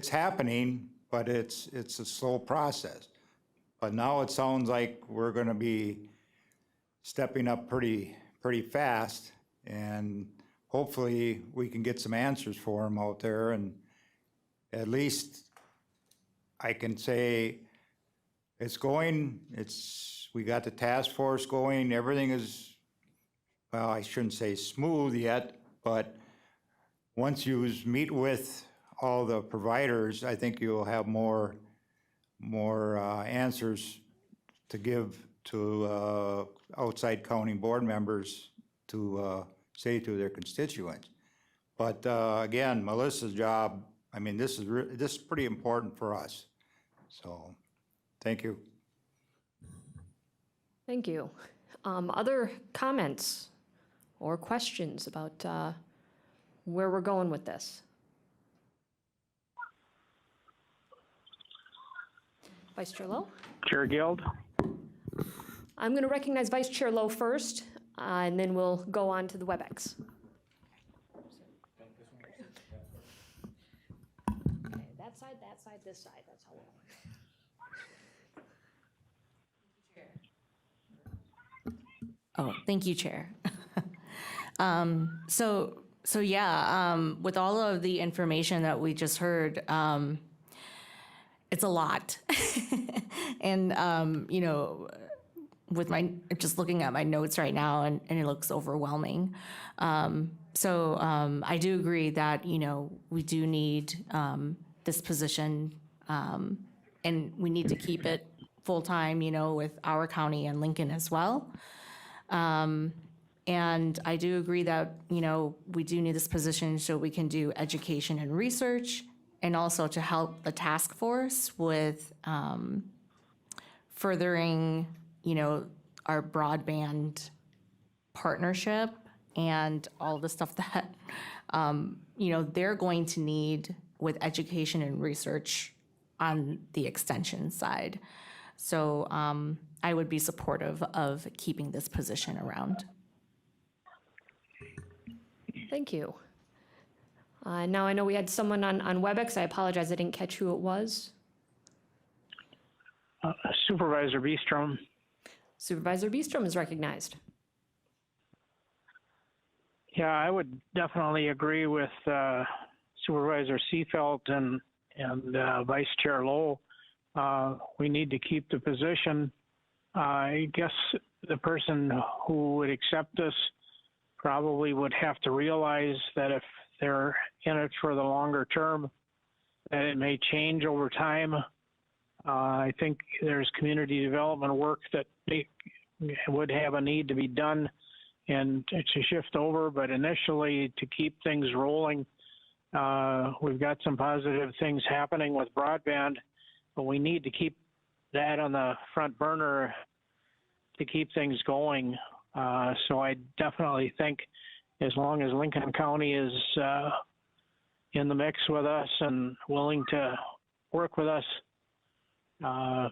happening, but it's a slow process. But now it sounds like we're gonna be stepping up pretty fast, and hopefully we can get some answers for them out there, and at least I can say it's going, we got the task force going, everything is, well, I shouldn't say smooth yet, but once you meet with all the providers, I think you'll have more answers to give to outside county board members to say to their constituents. But again, Melissa's job, I mean, this is pretty important for us. So, thank you. Thank you. Other comments or questions about where we're going with this? Vice Chair Lowe? Chair Guild? I'm going to recognize Vice Chair Lowe first, and then we'll go on to the WebEx. Okay, that side, this side, that's how we'll. Oh, thank you, Chair. So yeah, with all of the information that we just heard, it's a lot. And, with just looking at my notes right now, and it looks overwhelming. So I do agree that, we do need this position, and we need to keep it full-time, with our county and Lincoln as well. And I do agree that, we do need this position so we can do education and research, and also to help the task force with furthering, our broadband partnership and all the stuff that, they're going to need with education and research on the extension side. So I would be supportive of keeping this position around. Thank you. Now I know we had someone on WebEx. I apologize, I didn't catch who it was. Supervisor Beestrom. Supervisor Beestrom is recognized. Yeah, I would definitely agree with Supervisor Seefeld and Vice Chair Lowe. We need to keep the position. I guess the person who would accept this probably would have to realize that if they're in it for the longer term, that it may change over time. I think there's community development work that would have a need to be done and to shift over, but initially to keep things rolling, we've got some positive things happening with broadband, but we need to keep that on the front burner to keep things going. So I definitely think as long as Lincoln County is in the mix with us and willing to work with us, I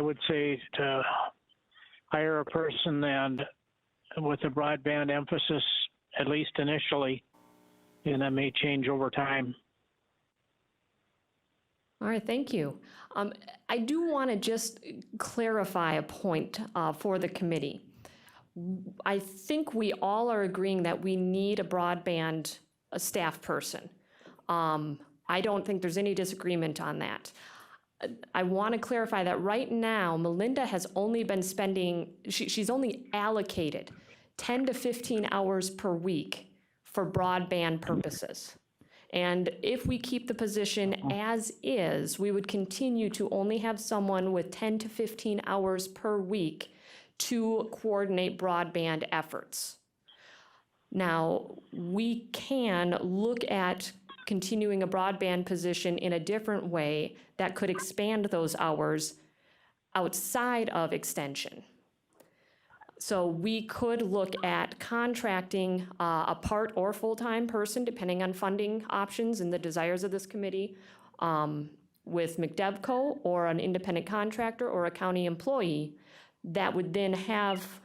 would say to hire a person and with a broadband emphasis, at least initially, and that may change over time. All right, thank you. I do want to just clarify a point for the committee. I think we all are agreeing that we need a broadband staff person. I don't think there's any disagreement on that. I want to clarify that right now, Melinda has only been spending, she's only allocated 10 to 15 hours per week for broadband purposes. And if we keep the position as is, we would continue to only have someone with 10 to 15 hours per week to coordinate broadband efforts. Now, we can look at continuing a broadband position in a different way that could expand those hours outside of extension. So we could look at contracting a part or full-time person, depending on funding options and the desires of this committee, with McDevco or an independent contractor or a county employee that would then have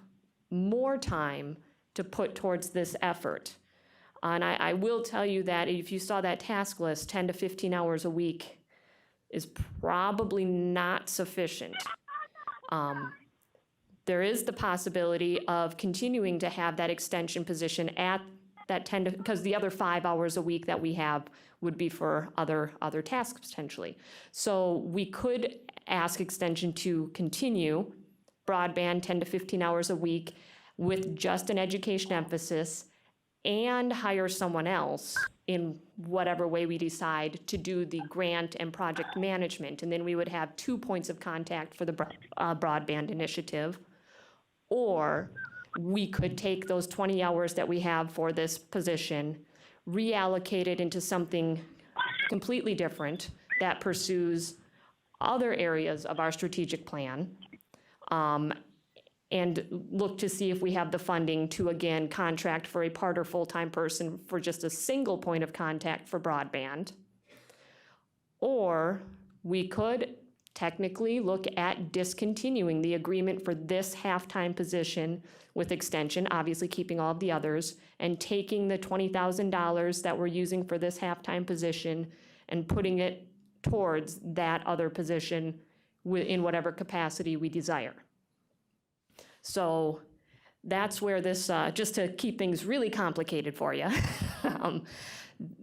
more time to put towards this effort. And I will tell you that if you saw that task list, 10 to 15 hours a week is probably not sufficient. There is the possibility of continuing to have that extension position at that 10 to, because the other 5 hours a week that we have would be for other tasks potentially. So we could ask extension to continue broadband 10 to 15 hours a week with just an education emphasis, and hire someone else in whatever way we decide to do the grant and project management. And then we would have 2 points of contact for the broadband initiative. Or we could take those 20 hours that we have for this position, reallocate it into something completely different that pursues other areas of our strategic plan, and look to see if we have the funding to, again, contract for a part or full-time person for just a single point of contact for broadband. Or we could technically look at discontinuing the agreement for this half-time position with extension, obviously keeping all of the others, and taking the $20,000 that we're using for this half-time position and putting it towards that other position in whatever capacity we desire. So that's where this, just to keep things really complicated for you,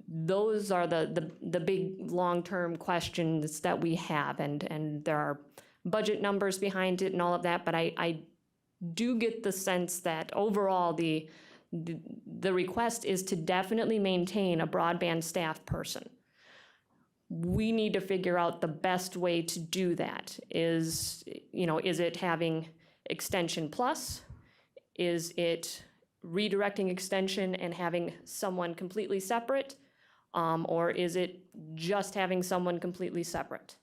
those are the big long-term questions that we have, and there are budget numbers behind it and all of that, but I do get the sense that overall the request is to definitely maintain a broadband staff person. We need to figure out the best way to do that. Is it having Extension Plus? Is it redirecting Extension and having someone completely separate? Or is it just having someone completely separate?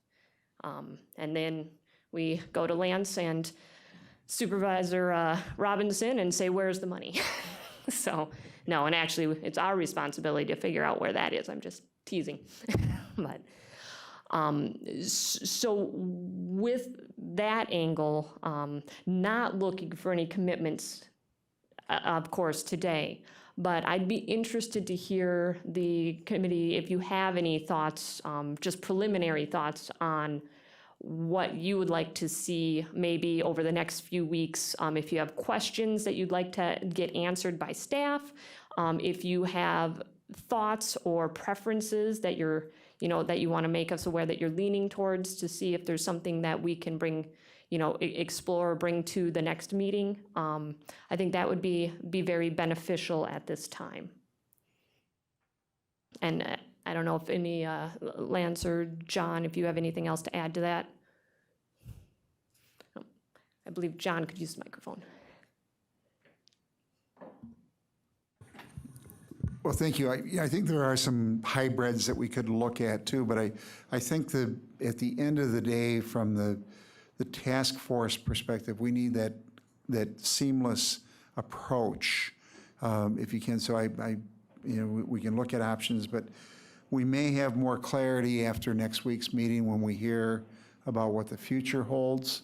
And then we go to Lance and Supervisor Robinson and say, where's the money? So, no, and actually it's our responsibility to figure out where that is. I'm just teasing. But, so with that angle, not looking for any commitments, of course, today, but I'd be interested to hear the committee, if you have any thoughts, just preliminary thoughts on what you would like to see maybe over the next few weeks. If you have questions that you'd like to get answered by staff, if you have thoughts or preferences that that you want to make us aware that you're leaning towards, to see if there's something that we can bring, explore or bring to the next meeting. I think that would be very beneficial at this time. And I don't know if any, Lance or John, if you have anything else to add to that. I believe John could use the microphone. Well, thank you. I think there are some hybrids that we could look at too, but I think that at the end of the day, from the task force perspective, we need that seamless approach, if you can. So we can look at options, but we may have more clarity after next week's meeting when we hear about what the future holds.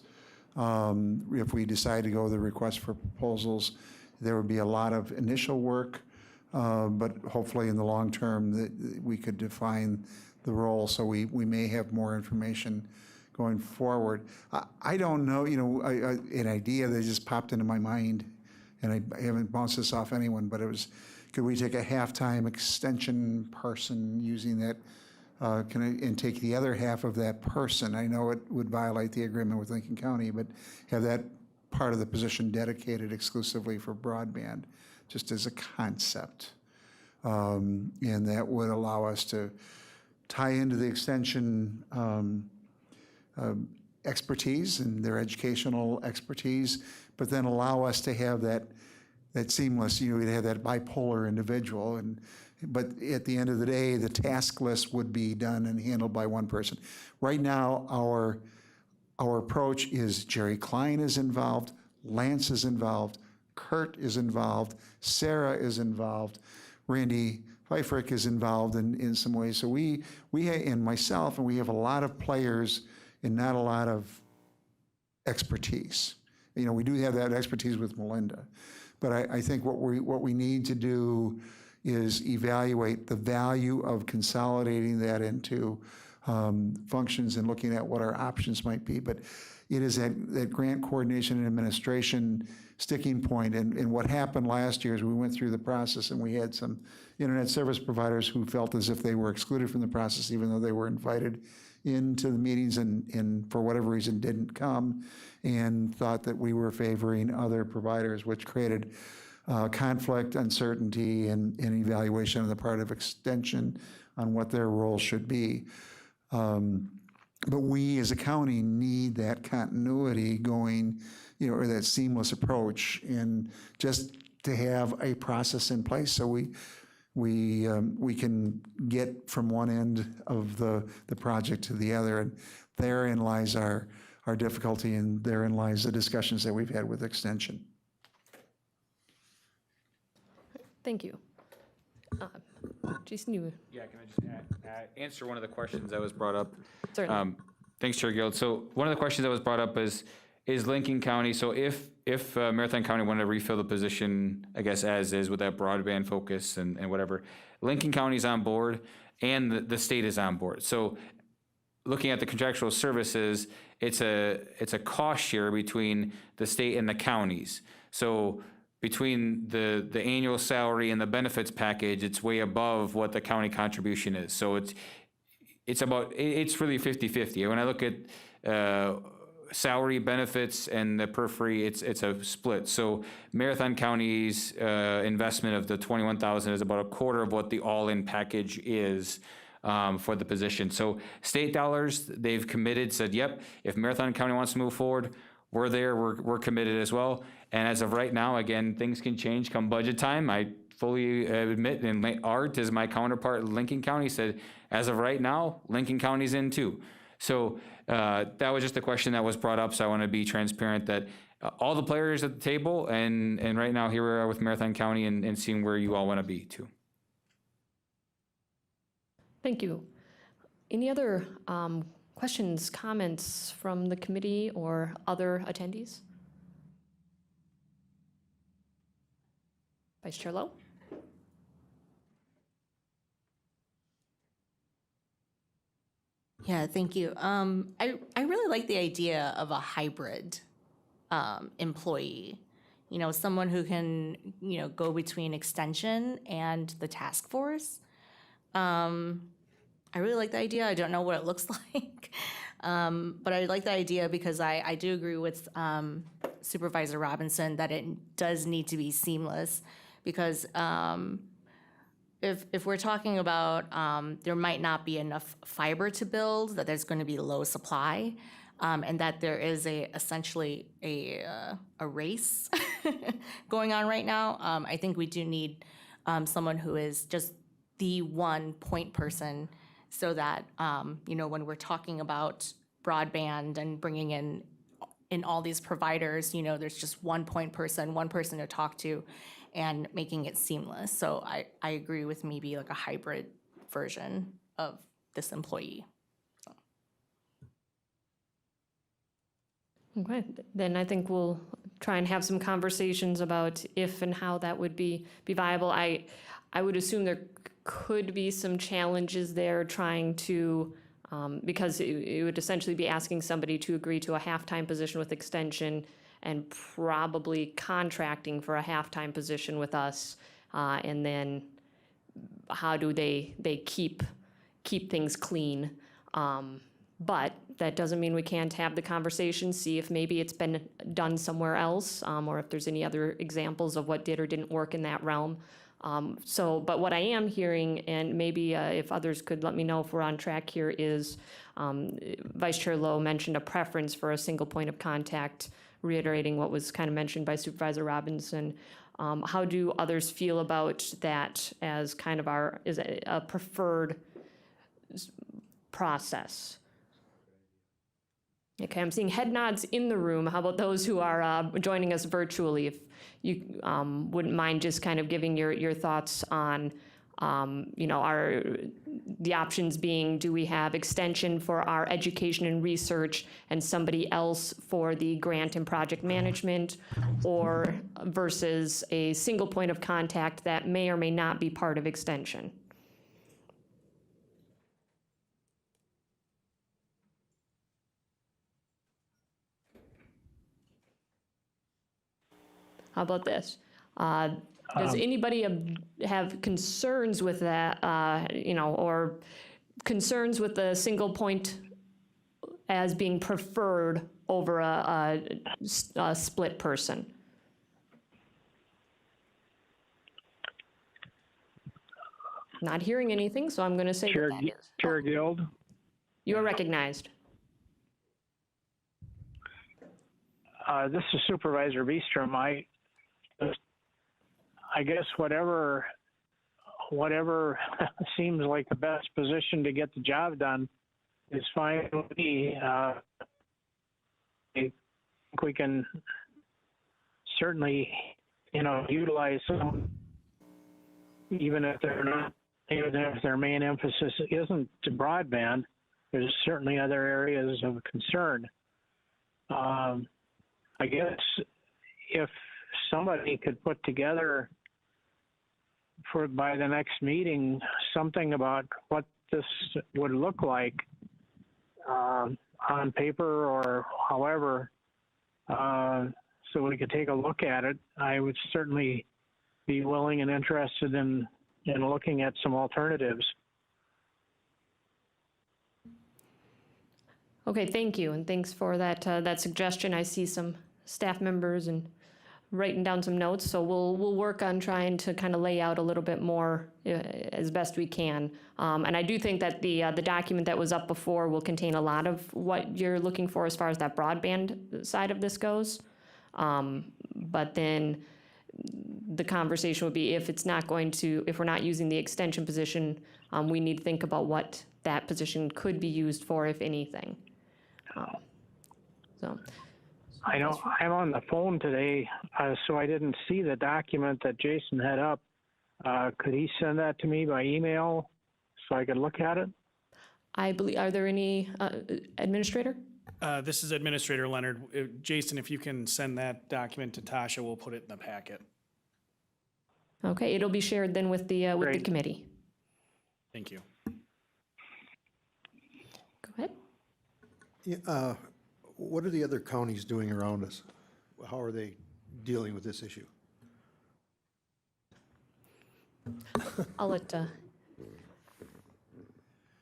If we decide to go the request for proposals, there would be a lot of initial work, but hopefully in the long term that we could define the role, so we may have more information going forward. I don't know, an idea that just popped into my mind, and I haven't bounced this off anyone, but it was, could we take a half-time extension person using that, and take the other half of that person? I know it would violate the agreement with Lincoln County, but have that part of the position dedicated exclusively for broadband, just as a concept. And that would allow us to tie into the extension expertise and their educational expertise, but then allow us to have that seamless, we'd have that bipolar individual. But at the end of the day, the task list would be done and handled by one person. Right now, our approach is Jerry Klein is involved, Lance is involved, Kurt is involved, Sarah is involved, Randy Pfeifferich is involved in some ways. So we and myself, and we have a lot of players and not a lot of expertise. We do have that expertise with Melinda, but I think what we need to do is evaluate the value of consolidating that into functions and looking at what our options might be. But it is that grant coordination and administration sticking point. And what happened last year is we went through the process and we had some internet service providers who felt as if they were excluded from the process, even though they were invited into the meetings and for whatever reason didn't come, and thought that we were favoring other providers, which created conflict, uncertainty, and evaluation on the part of Extension on what their role should be. But we as a county need that continuity going, or that seamless approach, and just to have a process in place so we can get from one end of the project to the other. And therein lies our difficulty, and therein lies the discussions that we've had with Extension. Thank you. Jason, you. Yeah, can I just answer one of the questions that was brought up? Certainly. Thanks, Chair Guild. So one of the questions that was brought up is Lincoln County, so if Marathon County wanted to refill the position, I guess as is with that broadband focus and whatever, Lincoln County's on board and the state is on board. So looking at the contractual services, it's a cost share between the state and the counties. So between the annual salary and the benefits package, it's way above what the county contribution is. So it's really 50-50. When I look at salary, benefits, and the periphery, it's a split. So Marathon County's investment of the 21,000 is about a quarter of what the all-in package is for the position. So state dollars, they've committed, said, yep, if Marathon County wants to move forward, we're there, we're committed as well. And as of right now, again, things can change come budget time. I fully admit, and Art, as my counterpart in Lincoln County, said, as of right now, Lincoln County's in too. So that was just a question that was brought up, so I want to be transparent that all the players at the table, and right now here we are with Marathon County and seeing where you all want to be too. Thank you. Any other questions, comments from the committee or other attendees? Vice Chair Lowe? Yeah, thank you. I really like the idea of a hybrid employee. You know, someone who can, you know, go between extension and the task force. I really like the idea. I don't know what it looks like, but I like the idea because I do agree with Supervisor Robinson that it does need to be seamless because if we're talking about there might not be enough fiber to build, that there's going to be low supply, and that there is essentially a race going on right now, I think we do need someone who is just the one point person so that, you know, when we're talking about broadband and bringing in all these providers, you know, there's just one point person, one person to talk to and making it seamless. So I agree with maybe like a hybrid version of this employee. Okay, then I think we'll try and have some conversations about if and how that would be viable. I would assume there could be some challenges there trying to, because it would essentially be asking somebody to agree to a half-time position with extension and probably contracting for a half-time position with us, and then how do they keep things clean? But that doesn't mean we can't have the conversation, see if maybe it's been done somewhere else, or if there's any other examples of what did or didn't work in that realm. But what I am hearing, and maybe if others could let me know if we're on track here, is Vice Chair Lowe mentioned a preference for a single point of contact, reiterating what was kind of mentioned by Supervisor Robinson. How do others feel about that as kind of is a preferred process? Okay, I'm seeing head nods in the room. How about those who are joining us virtually? If you wouldn't mind just kind of giving your thoughts on, you know, the options being, do we have extension for our education and research and somebody else for the grant and project management, or versus a single point of contact that may or may not be part of extension? How about this? Does anybody have concerns with that, you know, or concerns with the single point as being preferred over a split person? Not hearing anything, so I'm going to say what that is. Chair Guild. You are recognized. This is Supervisor Beestrom. I guess whatever seems like the best position to get the job done is fine with me. I think we can certainly, you know, utilize some, even if their main emphasis isn't to broadband. There's certainly other areas of concern. I guess if somebody could put together by the next meeting something about what this would look like on paper or however, so we could take a look at it, I would certainly be willing and interested in looking at some alternatives. Okay, thank you, and thanks for that suggestion. I see some staff members and writing down some notes, so we'll work on trying to kind of lay out a little bit more as best we can. And I do think that the document that was up before will contain a lot of what you're looking for as far as that broadband side of this goes. But then the conversation would be if we're not using the extension position, we need to think about what that position could be used for, if anything. So. I know I'm on the phone today, so I didn't see the document that Jason had up. Could he send that to me by email so I could look at it? I believe, are there any, Administrator? This is Administrator Leonard. Jason, if you can send that document to Tasha, we'll put it in the packet. Okay, it'll be shared then with the Great. committee. Thank you. Go ahead. Yeah, what are the other counties doing around us? How are they dealing with this issue? I'll let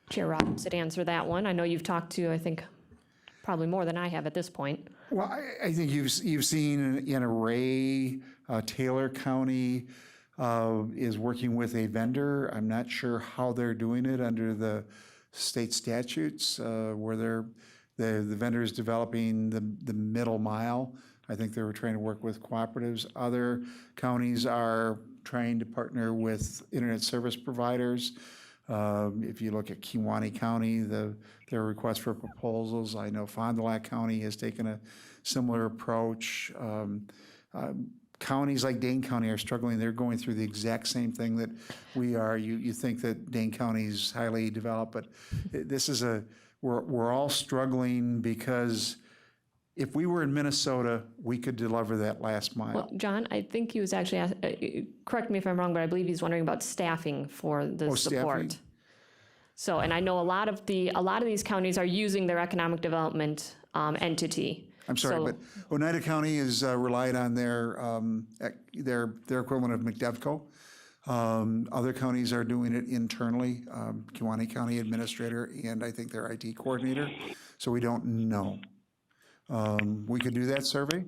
Chair Robinson answer that one. I know you've talked to, I think, probably more than I have at this point. Well, I think you've seen in Array, Taylor County is working with a vendor. I'm not sure how they're doing it under the state statutes, where the vendor is developing the middle mile. I think they were trying to work with cooperatives. Other counties are trying to partner with internet service providers. If you look at Kewaunee County, their request for proposals, I know Fond du Lac County has taken a similar approach. Counties like Dane County are struggling. They're going through the exact same thing that we are. You think that Dane County is highly developed, but this is we're all struggling because if we were in Minnesota, we could deliver that last mile. Well, John, I think he was actually, correct me if I'm wrong, but I believe he's wondering about staffing for the support. Staffing? So, and I know a lot of these counties are using their economic development entity. I'm sorry, So- but Oneida County is relied on their equivalent of McDevco. Other counties are doing it internally, Kewaunee County Administrator and I think their IT coordinator, so we don't know. We could do that survey.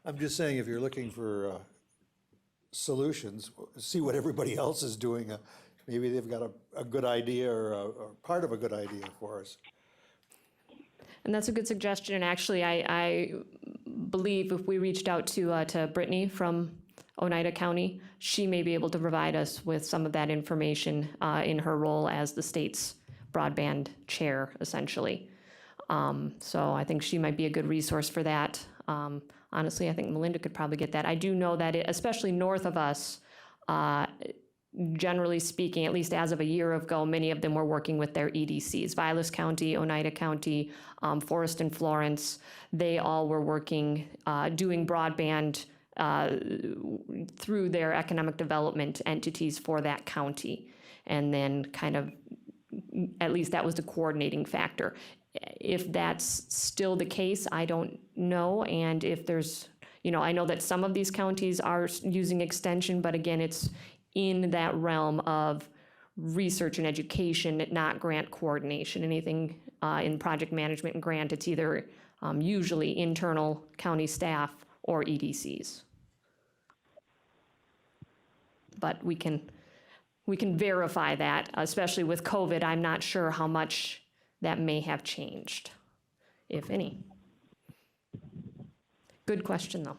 I'm just saying, if you're looking for solutions, see what everybody else is doing. Maybe they've got a good idea or part of a good idea for us. And that's a good suggestion. And actually, I believe if we reached out to Brittany from Oneida County, she may be able to provide us with some of that information in her role as the state's broadband chair, essentially. So I think she might be a good resource for that. Honestly, I think Melinda could probably get that. I do know that, especially north of us, generally speaking, at least as of a year ago, many of them were working with their EDCs. Vilas County, Oneida County, Forest and Florence, they all were working, doing broadband through their economic development entities for that county. And then kind of, at least that was the coordinating factor. If that's still the case, I don't know. And if there's, I know that some of these counties are using extension, but again, it's in that realm of research and education, not grant coordination. Anything in project management and grant, it's either usually internal county staff or EDCs. But we can verify that, especially with COVID. I'm not sure how much that may have changed, if any. Good question, though.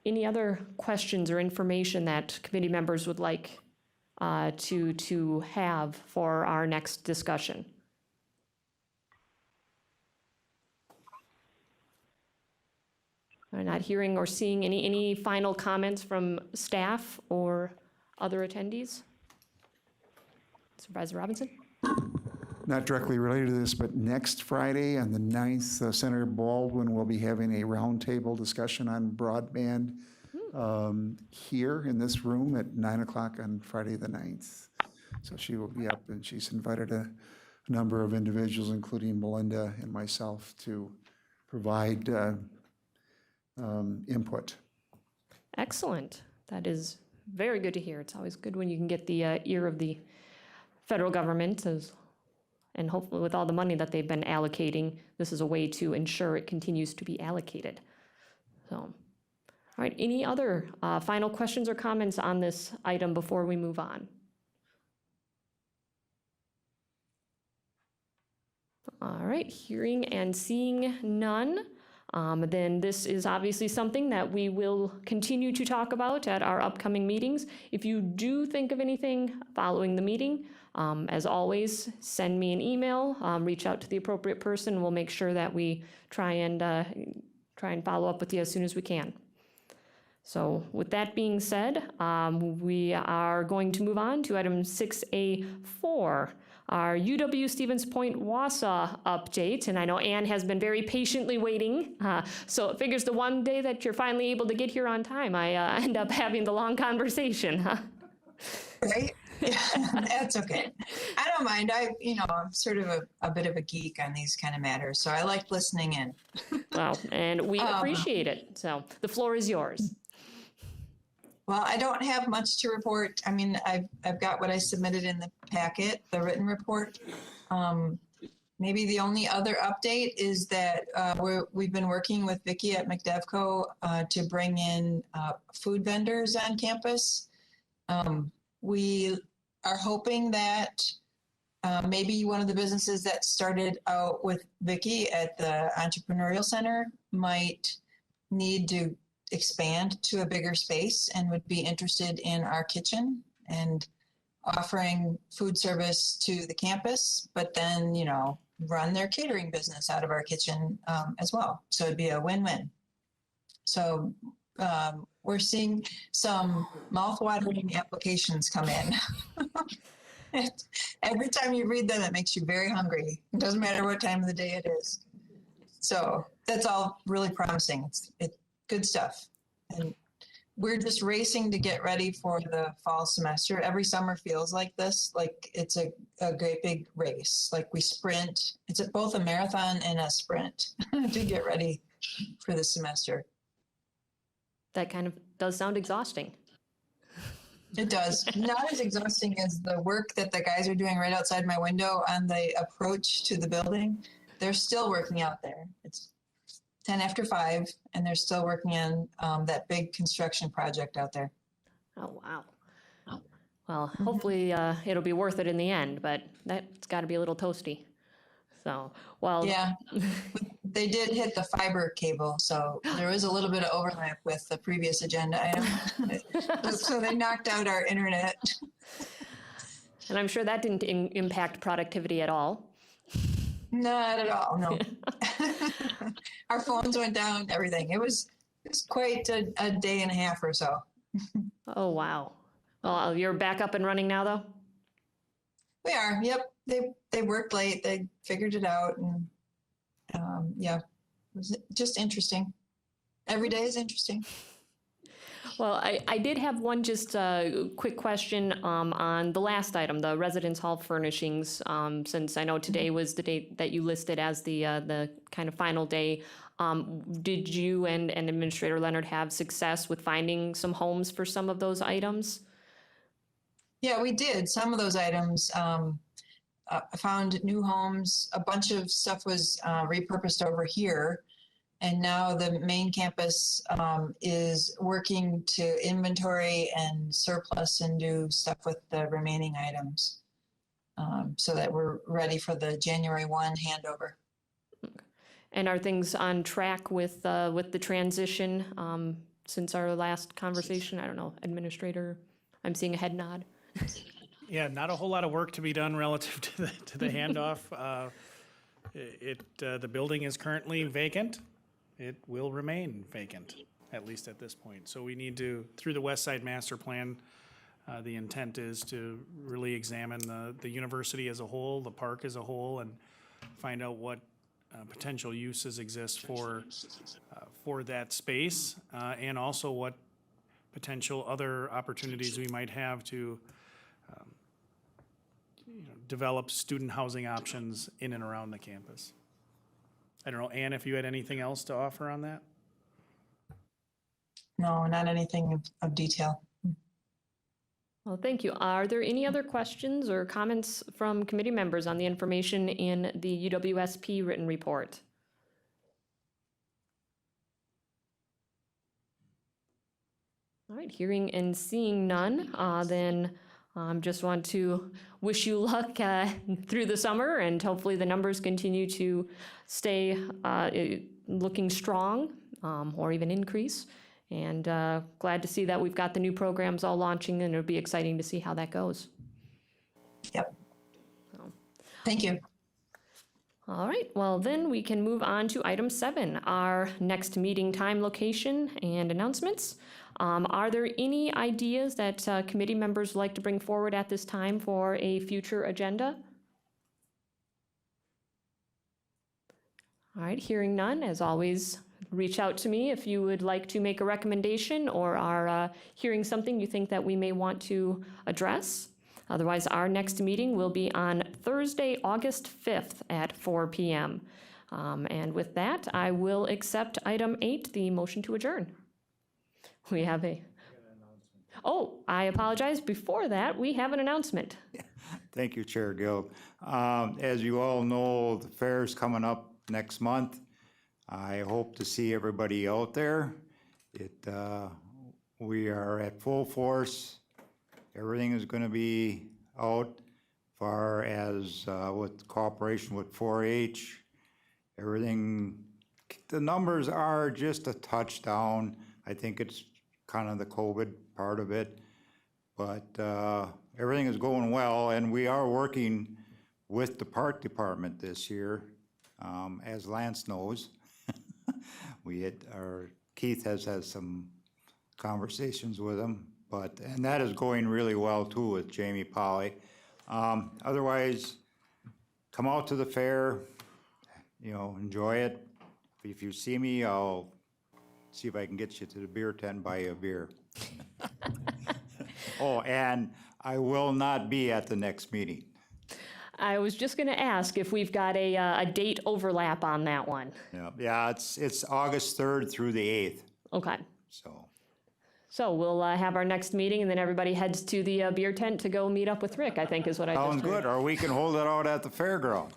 Any other questions or information that committee members would like to have for our next discussion? I'm not hearing or seeing any final comments from staff or other attendees. Supervisor Robinson? Not directly related to this, but next Friday on the 9th, Senator Baldwin will be having a roundtable discussion on broadband here in this room at 9 o'clock on Friday the 9th. So she will be up, and she's invited a number of individuals, including Melinda and myself, to provide input. Excellent. That is very good to hear. It's always good when you can get the ear of the federal government, and hopefully with all the money that they've been allocating, this is a way to ensure it continues to be allocated. So, all right, any other final questions or comments on this item before we move on? All right, hearing and seeing none, then this is obviously something that we will continue to talk about at our upcoming meetings. If you do think of anything following the meeting, as always, send me an email, reach out to the appropriate person, and we'll make sure that we try and follow up with you as soon as we can. So with that being said, we are going to move on to item 6A4, our UW Stevens Point WASA update. And I know Anne has been very patiently waiting. So it figures the one day that you're finally able to get here on time, I end up having the long conversation. Right? Yeah, that's okay. I don't mind. I'm sort of a bit of a geek on these kind of matters, so I like listening in. Well, and we appreciate it. So the floor is yours. Well, I don't have much to report. I mean, I've got what I submitted in the packet, the written report. Maybe the only other update is that we've been working with Vicki at McDevco to bring in food vendors on campus. We are hoping that maybe one of the businesses that started out with Vicki at the Entrepreneurial Center might need to expand to a bigger space and would be interested in our kitchen and offering food service to the campus, but then, run their catering business out of our kitchen as well. So it'd be a win-win. So we're seeing some mouth-watering applications come in. Every time you read them, it makes you very hungry. It doesn't matter what time of the day it is. So that's all really promising. It's good stuff. And we're just racing to get ready for the fall semester. Every summer feels like this, like it's a great big race. Like we sprint. It's both a marathon and a sprint to get ready for the semester. That kind of does sound exhausting. It does. Not as exhausting as the work that the guys are doing right outside my window on the approach to the building. They're still working out there. It's 10 after 5, and they're still working on that big construction project out there. Oh, wow. Well, hopefully it'll be worth it in the end, but that's got to be a little toasty. So, well. Yeah, they did hit the fiber cable, so there was a little bit of overlap with the previous agenda item. So they knocked out our internet. And I'm sure that didn't impact productivity at all. Not at all, no. Our phones went down, everything. It was quite a day and a half or so. Oh, wow. Well, you're back up and running now, though? We are, yep. They worked late. They figured it out. And yeah, it was just interesting. Every day is interesting. Well, I did have one just quick question on the last item, the residence hall furnishings, since I know today was the date that you listed as the kind of final day. Did you and Administrator Leonard have success with finding some homes for some of those items? Yeah, we did. Some of those items found new homes. A bunch of stuff was repurposed over here. And now the main campus is working to inventory and surplus and do stuff with the remaining items so that we're ready for the January 1 handover. And are things on track with the transition since our last conversation? I don't know, Administrator, I'm seeing a head nod. Yeah, not a whole lot of work to be done relative to the handoff. The building is currently vacant. It will remain vacant, at least at this point. So we need to, through the West Side Master Plan, the intent is to really examine the university as a whole, the park as a whole, and find out what potential uses exist for that space, and also what potential other opportunities we might have to develop student housing options in and around the campus. I don't know, Ann, if you had anything else to offer on that? No, not anything of detail. Well, thank you. Are there any other questions or comments from committee members on the information in the UWSP written report? All right, hearing and seeing none, then just want to wish you luck through the summer, and hopefully the numbers continue to stay looking strong or even increase. And glad to see that we've got the new programs all launching, and it'll be exciting to see how that goes. Yep. Thank you. All right, well then we can move on to item 7, our next meeting time, location, and announcements. Are there any ideas that committee members would like to bring forward at this time for a future agenda? All right, hearing none, as always, reach out to me if you would like to make a recommendation or are hearing something you think that we may want to address. Otherwise, our next meeting will be on Thursday, August 5th at 4 p.m. And with that, I will accept item 8, the motion to adjourn. We have Oh, I apologize. Before that, we have an announcement. Thank you, Chair Gill. As you all know, the fair is coming up next month. I hope to see everybody out there. We are at full force. Everything is going to be out far as with cooperation with 4-H. Everything, the numbers are just a touchdown. I think it's kind of the COVID part of it, but everything is going well, and we are working with the park department this year, as Lance knows. Keith has had some conversations with him, and that is going really well too with Jamie Polly. Otherwise, come out to the fair, enjoy it. If you see me, I'll see if I can get you to the beer tent and buy you a beer. Oh, and I will not be at the next meeting. I was just going to ask if we've got a date overlap on that one. Yeah, it's August 3rd through the 8th. Okay. So we'll have our next meeting, and then everybody heads to the beer tent to go meet up with Rick, I think is what I just heard. sounds good, or we can hold it out at the fairground.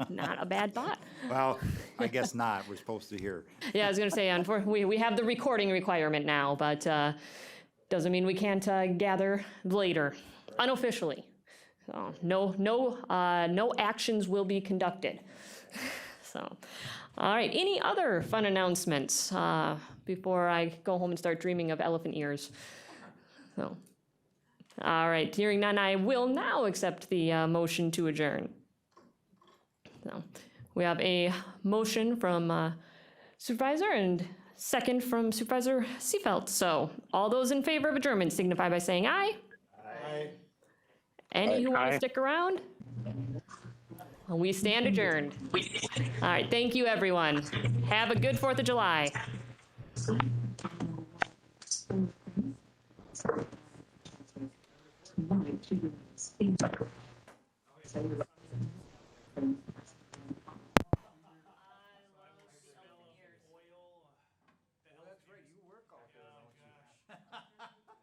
Not a bad thought. Well, I guess not. We're supposed to hear. Yeah, I was going to say, unfortunately, we have the recording requirement now, but doesn't mean we can't gather later, unofficially. So no actions will be conducted. So, all right. Any other fun announcements before I go home and start dreaming of elephant ears? So, all right. Hearing none, I will now accept the motion to adjourn. So, we have a motion from Supervisor and second from Supervisor Seefeld. So, all those in favor of adjournment signify by saying aye. Aye. Any who want to stick around? We stand adjourned. All right, thank you, everyone. Have a good 4th of July.